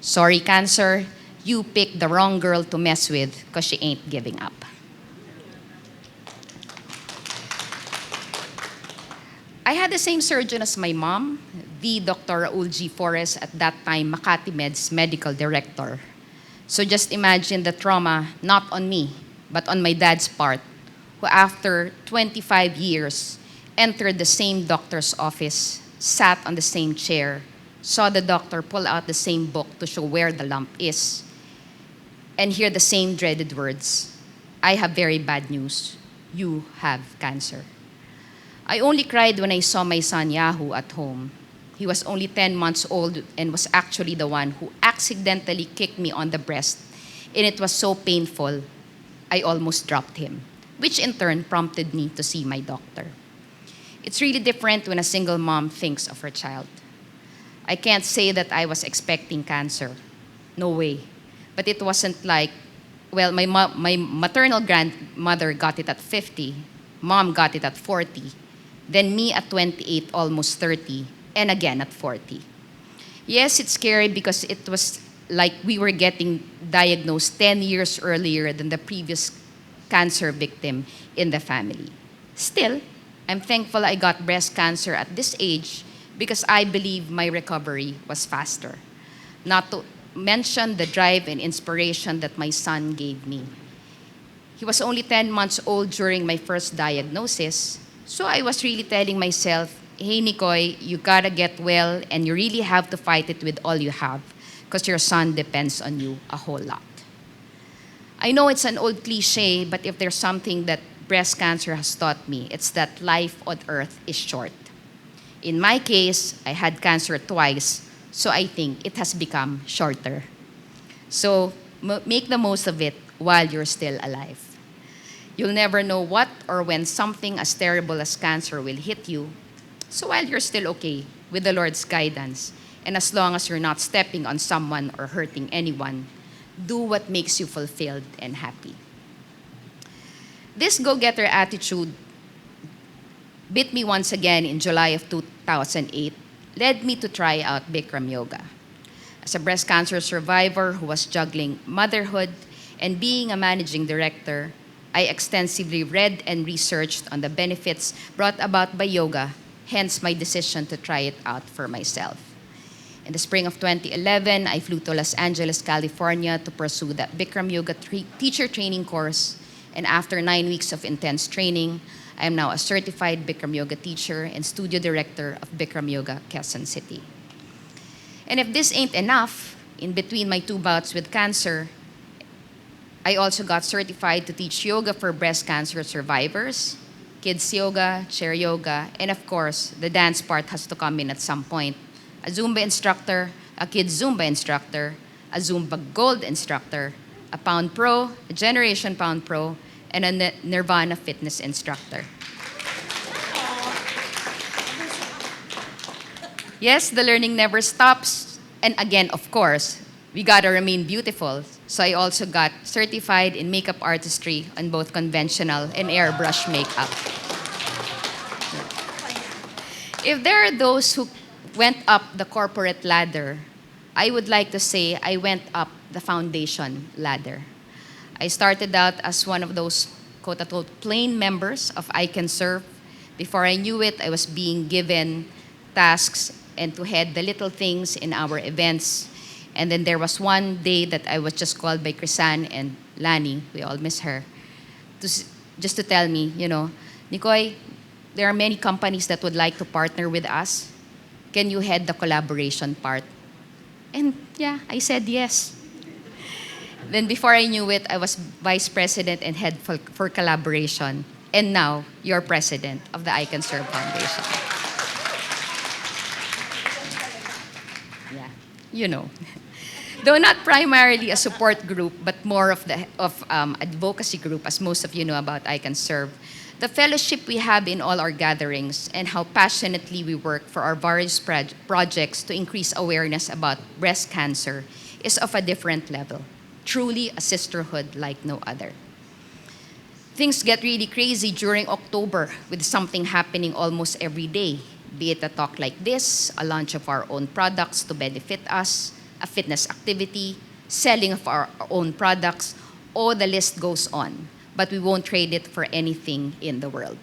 Sorry, cancer, you picked the wrong girl to mess with because she ain't giving up." I had the same surgeon as my mom, the Dr. Raul G. Forres, at that time Makati Med's medical director. So just imagine the trauma, not on me, but on my dad's part, who after 25 years entered the same doctor's office, sat on the same chair, saw the doctor pull out the same book to show where the lump is, and hear the same dreaded words, "I have very bad news. You have cancer." I only cried when I saw my son Yahoo at home. He was only 10 months old and was actually the one who accidentally kicked me on the breast, and it was so painful, I almost dropped him, which in turn prompted me to see my doctor. It's really different when a single mom thinks of her child. I can't say that I was expecting cancer. No way. But it wasn't like, well, my maternal grandmother got it at 50, mom got it at 40, then me at 28, almost 30, and again at 40. Yes, it's scary because it was like we were getting diagnosed 10 years earlier than the previous cancer victim in the family. Still, I'm thankful I got breast cancer at this age because I believe my recovery was faster. Not to mention the drive and inspiration that my son gave me. He was only 10 months old during my first diagnosis, so I was really telling myself, hey, Nikoy, you gotta get well and you really have to fight it with all you have because your son depends on you a whole lot. I know it's an old cliche, but if there's something that breast cancer has taught me, it's that life on earth is short. In my case, I had cancer twice, so I think it has become shorter. So make the most of it while you're still alive. You'll never know what or when something as terrible as cancer will hit you. So while you're still okay with the Lord's guidance, and as long as you're not stepping on someone or hurting anyone, do what makes you fulfilled and happy. This go-getter attitude bit me once again in July of 2008, led me to try out Bikram Yoga. As a breast cancer survivor who was juggling motherhood and being a managing director, I extensively read and researched on the benefits brought about by yoga, hence my decision to try it out for myself. In the spring of 2011, I flew to Los Angeles, California to pursue that Bikram Yoga teacher training course, and after 9 weeks of intense training, I am now a certified Bikram Yoga teacher and studio director of Bikram Yoga, Quezon City. And if this ain't enough, in between my 2 bouts with cancer, I also got certified to teach yoga for breast cancer survivors, kids yoga, chair yoga, and of course, the dance part has to come in at some point. A Zumba instructor, a kids Zumba instructor, a Zumba Gold instructor, a Pound Pro, a Generation Pound Pro, and a Nirvana fitness instructor. Yes, the learning never stops. And again, of course, we gotta remain beautiful. So I also got certified in makeup artistry on both conventional and airbrush makeup. If there are those who went up the corporate ladder, I would like to say I went up the foundation ladder. I started out as one of those quote-unquote plain members of ICANSERVE. Before I knew it, I was being given tasks and to head the little things in our events. And then there was one day that I was just called by Krisan and Lani, we all miss her, just to tell me, Nikoy, there are many companies that would like to partner with us. Can you head the collaboration part? And yeah, I said yes. Then before I knew it, I was vice president and head for collaboration. And now, you're president of the ICANSERVE Foundation. Yeah, Though not primarily a support group, but more of advocacy group, as most of you know about ICANSERVE, the fellowship we have in all our gatherings and how passionately we work for our various projects to increase awareness about breast cancer is of a different level. Truly a sisterhood like no other. Things get really crazy during October with something happening almost every day, be it a talk like this, a launch of our own products to benefit us, a fitness activity, selling of our own products, or the list goes on. But we won't trade it for anything in the world.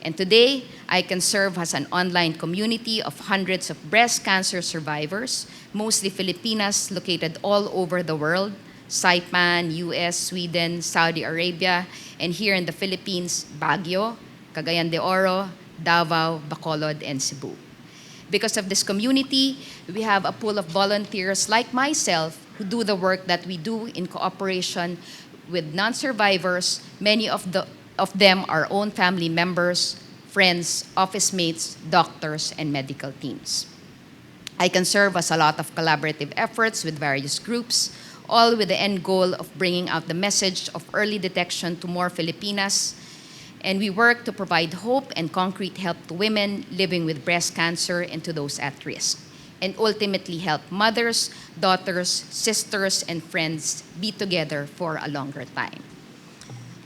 And today, ICANSERVE has an online community of hundreds of breast cancer survivors, mostly Filipinas located all over the world, Saipan, US, Sweden, Saudi Arabia, and here in the Philippines, Baguio, Cagayan de Oro, Davao, Bacolod, and Cebu. Because of this community, we have a pool of volunteers like myself who do the work that we do in cooperation with non-survivors. Many of them are own family members, friends, office mates, doctors, and medical teams. ICANSERVE has a lot of collaborative efforts with various groups, all with the end goal of bringing out the message of early detection to more Filipinas. And we work to provide hope and concrete help to women living with breast cancer and to those at risk, and ultimately help mothers, daughters, sisters, and friends be together for a longer time.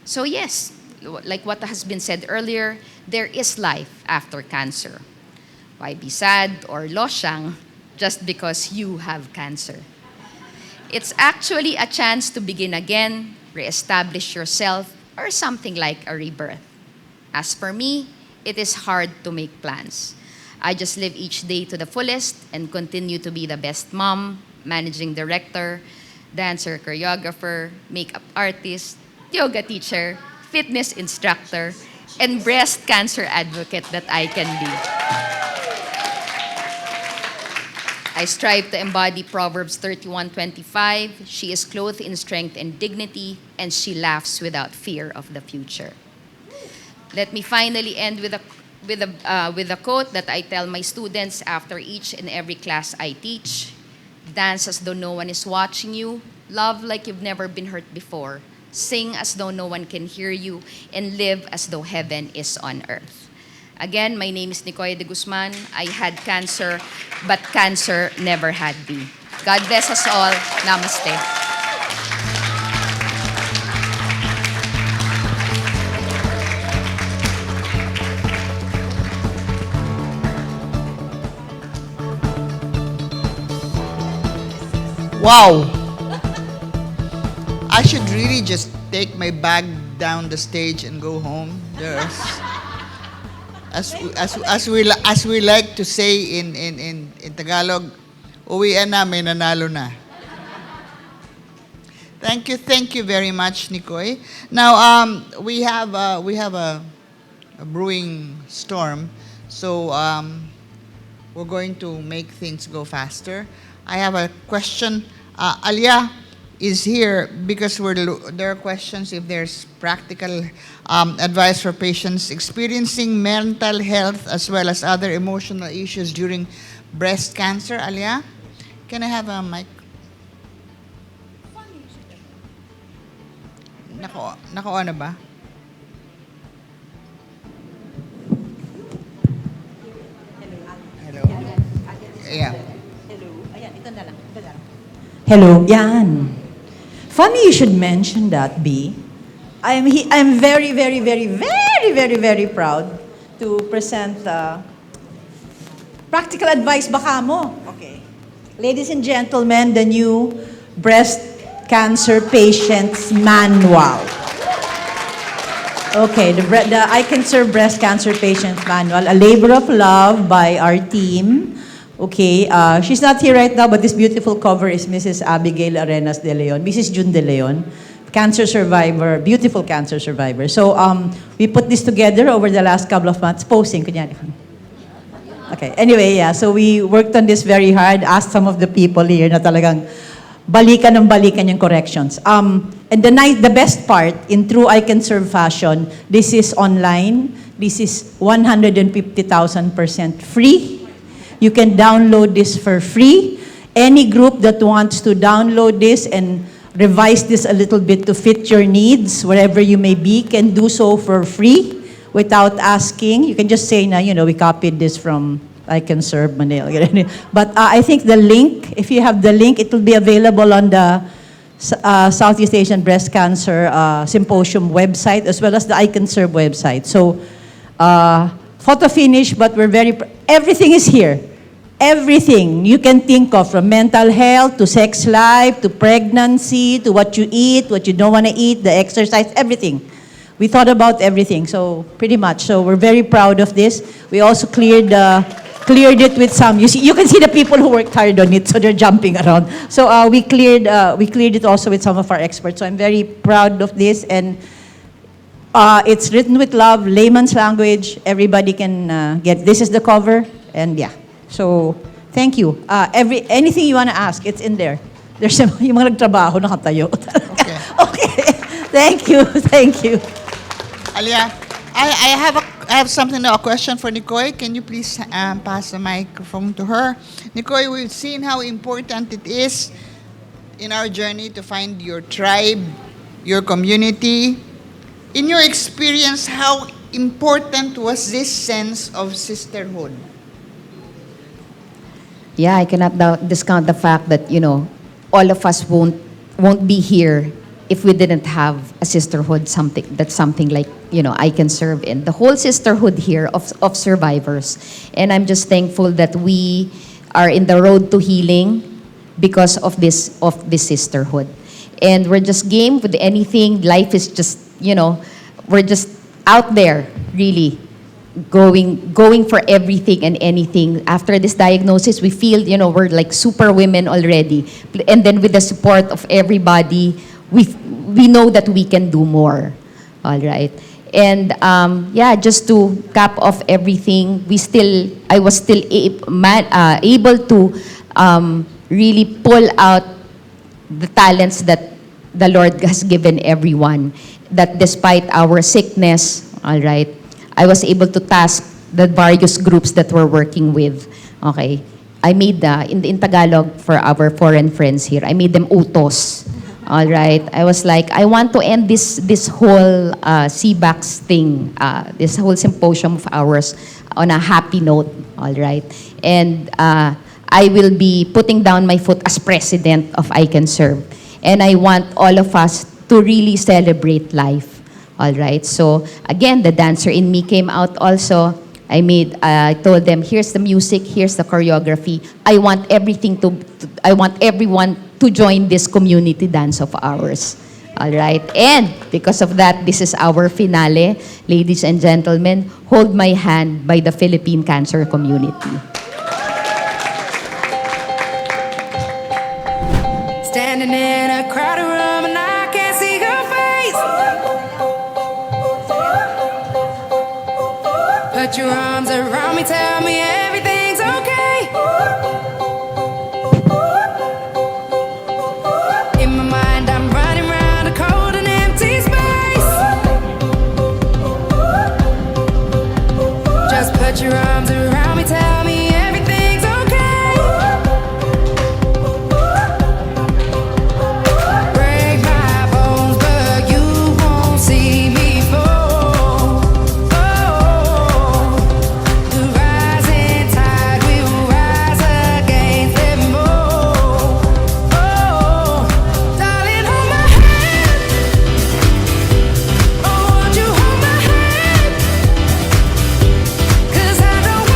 So yes, like what has been said earlier, there is life after cancer. Why be sad or losyang just because you have cancer? It's actually a chance to begin again, reestablish yourself, or something like a rebirth. As for me, it is hard to make plans. I just live each day to the fullest and continue to be the best mom, managing director, dancer, choreographer, makeup artist, yoga teacher, fitness instructor, and breast cancer advocate that I can be. I strive to embody Proverbs 31:25. She is clothed in strength and dignity, and she laughs without fear of the future. Let me finally end with a quote that I tell my students after each and every class I teach. Dance as though no one is watching you. Love like you've never been hurt before. Sing as though no one can hear you. And live as though heaven is on earth. Again, my name is Nikoy de Guzman. I had cancer, but cancer never had me. God bless us all. Namaste. Wow! I should really just take my bag down the stage and go home. As we like to say in Tagalog, uwian na, may nanalo na. Thank you very much, Nikoy. Now we have a brewing storm, so we're going to make things go faster. I have a question. Alya is here because there are questions if there's practical advice for patients experiencing mental health as well as other emotional issues during breast cancer. Alya, can I have a mic? Nako na ba? Hello. Yeah. Hello, yan. Funny you should mention that, B. I'm very, very, very, very, very, very proud to present practical advice baka mo. Okay. Ladies and gentlemen, the new Breast Cancer Patients Manual. Okay, the ICANSERVE Breast Cancer Patients Manual, a labor of love by our team. Okay, she's not here right now, but this beautiful cover is Mrs. Abigail Arenas de Leon, Mrs. June de Leon, cancer survivor, beautiful cancer survivor. So we put this together over the last couple of months, posing, kunyari. Okay, anyway, yeah, so we worked on this very hard, asked some of the people here na talagang balikan yung corrections. And the best part, in true ICANSERVE fashion, this is online, this is 150,000% free. You can download this for free. Any group that wants to download this and revise this a little bit to fit your needs, wherever you may be, can do so for free without asking. You can just say, we copied this from ICANSERVE Manila. But I think the link, if you have the link, it will be available on the Southeast Asian Breast Cancer Symposium website, as well as the ICANSERVE website. So, photo finish, but everything is here. Everything you can think of, from mental health to sex life to pregnancy to what you eat, what you don't want to eat, the exercise, everything. We thought about everything, so pretty much. So we're very proud of this. We also cleared the cleared it with some. You can see the people who worked hard on it, so they're jumping around. So we cleared it also with some of our experts. So I'm very proud of this, and it's written with love, layman's language. Everybody can get. This is the cover, and yeah. So thank you. Anything you want to ask, it's in there. There's yung mga nagtrabaho nakatayo. Okay. Okay. Thank you. Thank you. Alya, I have something, a question for Nikoy. Can you please pass the microphone to her? Nikoy, we've seen how important it is in our journey to find your tribe, your community. In your experience, how important was this sense of sisterhood? Yeah, I cannot discount the fact that, all of us won't be here if we didn't have a sisterhood, something like, I can serve in. The whole sisterhood here of survivors. And I'm just thankful that we are in the road to healing because of this sisterhood. And we're just game with anything. Life is just, we're just out there, really, going for everything and anything. After this diagnosis, we feel, we're like super women already. And then with the support of everybody, we know that we can do more. All right. And just to cap off everything, I was still able to really pull out the talents that the Lord has given everyone. That despite our sickness, all right, I was able to task the various groups that we're working with. Okay, I made in Tagalog for our foreign friends here, I made them utos. All right, I was like, I want to end this whole SEABCS thing, this whole symposium of ours on a happy note. All right, and I will be putting down my foot as president of ICANSERVE, and I want all of us to really celebrate life. All right, so again, the dancer in me came out also. I told them, here's the music, here's the choreography. I want everyone to join this community dance of ours. All right, and because of that, this is our finale. Ladies and gentlemen, hold my hand by the Philippine cancer community. Standing in a crowded room and I can't see your face. Put your arms around me, tell me everything's okay. In my mind, I'm running around a cold and empty space. Just put your arms around me, tell me everything's okay. Break my bones, but you won't see me fall. The rising tide will rise against them all. Darling, hold my hand. Oh, won't you hold my hand? 'Cause I don't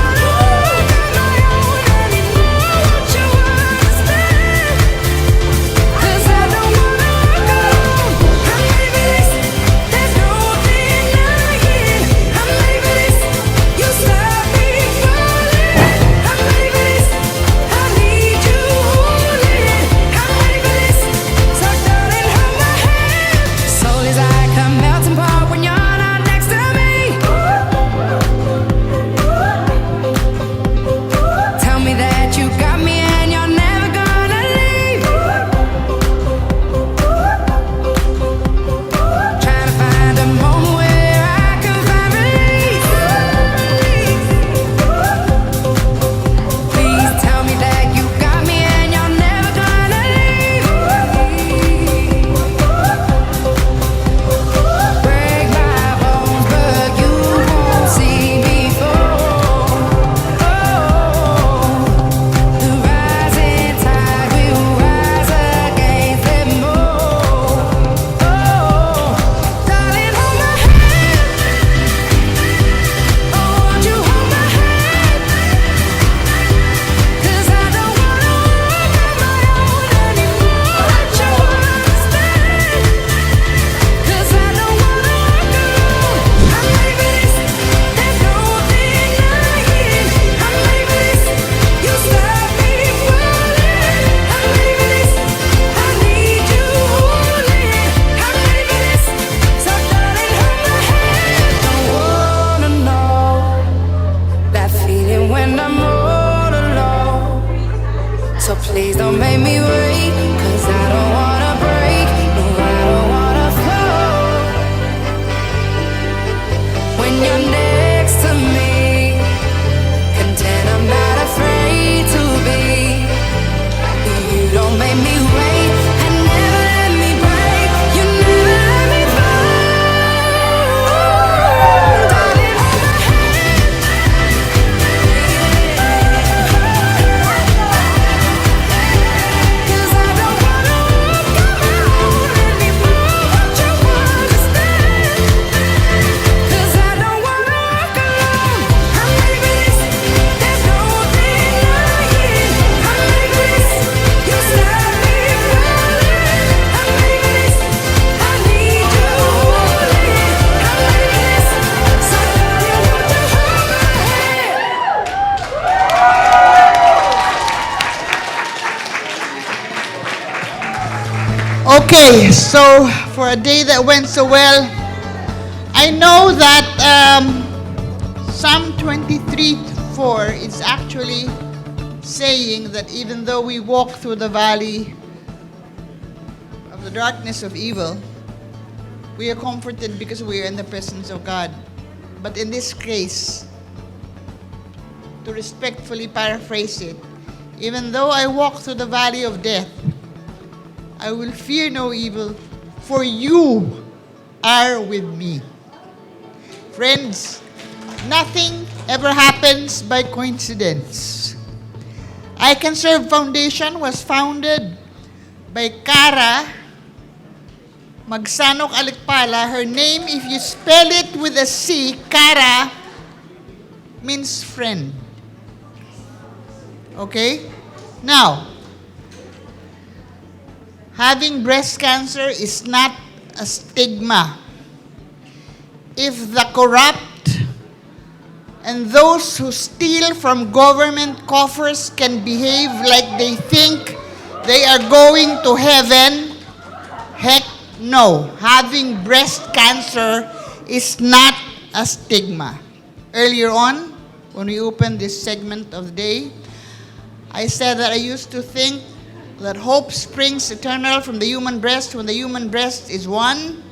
when you're next to me. Content, I'm not afraid to be. You don't make me wait and never let me break. You never let me fall. Darling, hold my hand. 'Cause I don't wanna walk alone anymore. Won't you understand? 'Cause I don't wanna walk alone. I'm ready for this. There's no denying. I'm ready for this. You stop me falling. I'm ready for this. I need you holding. I'm ready for this. So darling, won't you hold my hand? Okay, so for a day that went so well, I know that Psalm 23:4 is actually saying that even though we walk through the valley of the darkness of evil, we are comforted because we are in the presence of God. But in this case, to respectfully paraphrase it, even though I walk through the valley of death, I will fear no evil, for you are with me. Friends, nothing ever happens by coincidence. ICANSERVE Foundation was founded by Cara Magsanok Alikpala. Her name, if you spell it with a C, Cara, means friend. Okay? Now, having breast cancer is not a stigma. If the corrupt and those who steal from government coffers can behave like they think they are going to heaven, heck no. Having breast cancer is not a stigma. Earlier on, when we opened this segment of the day, I said that I used to think that hope springs eternal from the human breast when the human breast is one.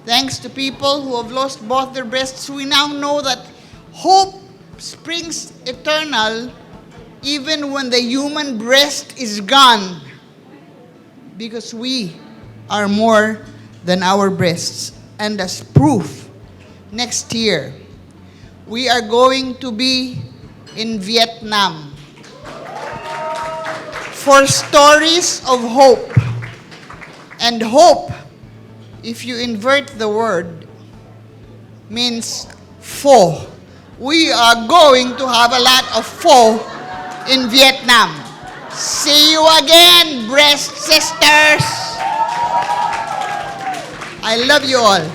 Thanks to people who have lost both their breasts, we now know that hope springs eternal even when the human breast is gone, because we are more than our breasts. And as proof, next year, we are going to be in Vietnam for stories of hope. And hope, if you invert the word, means pho. We are going to have a lot of pho in Vietnam. See you again, breast sisters. I love you all.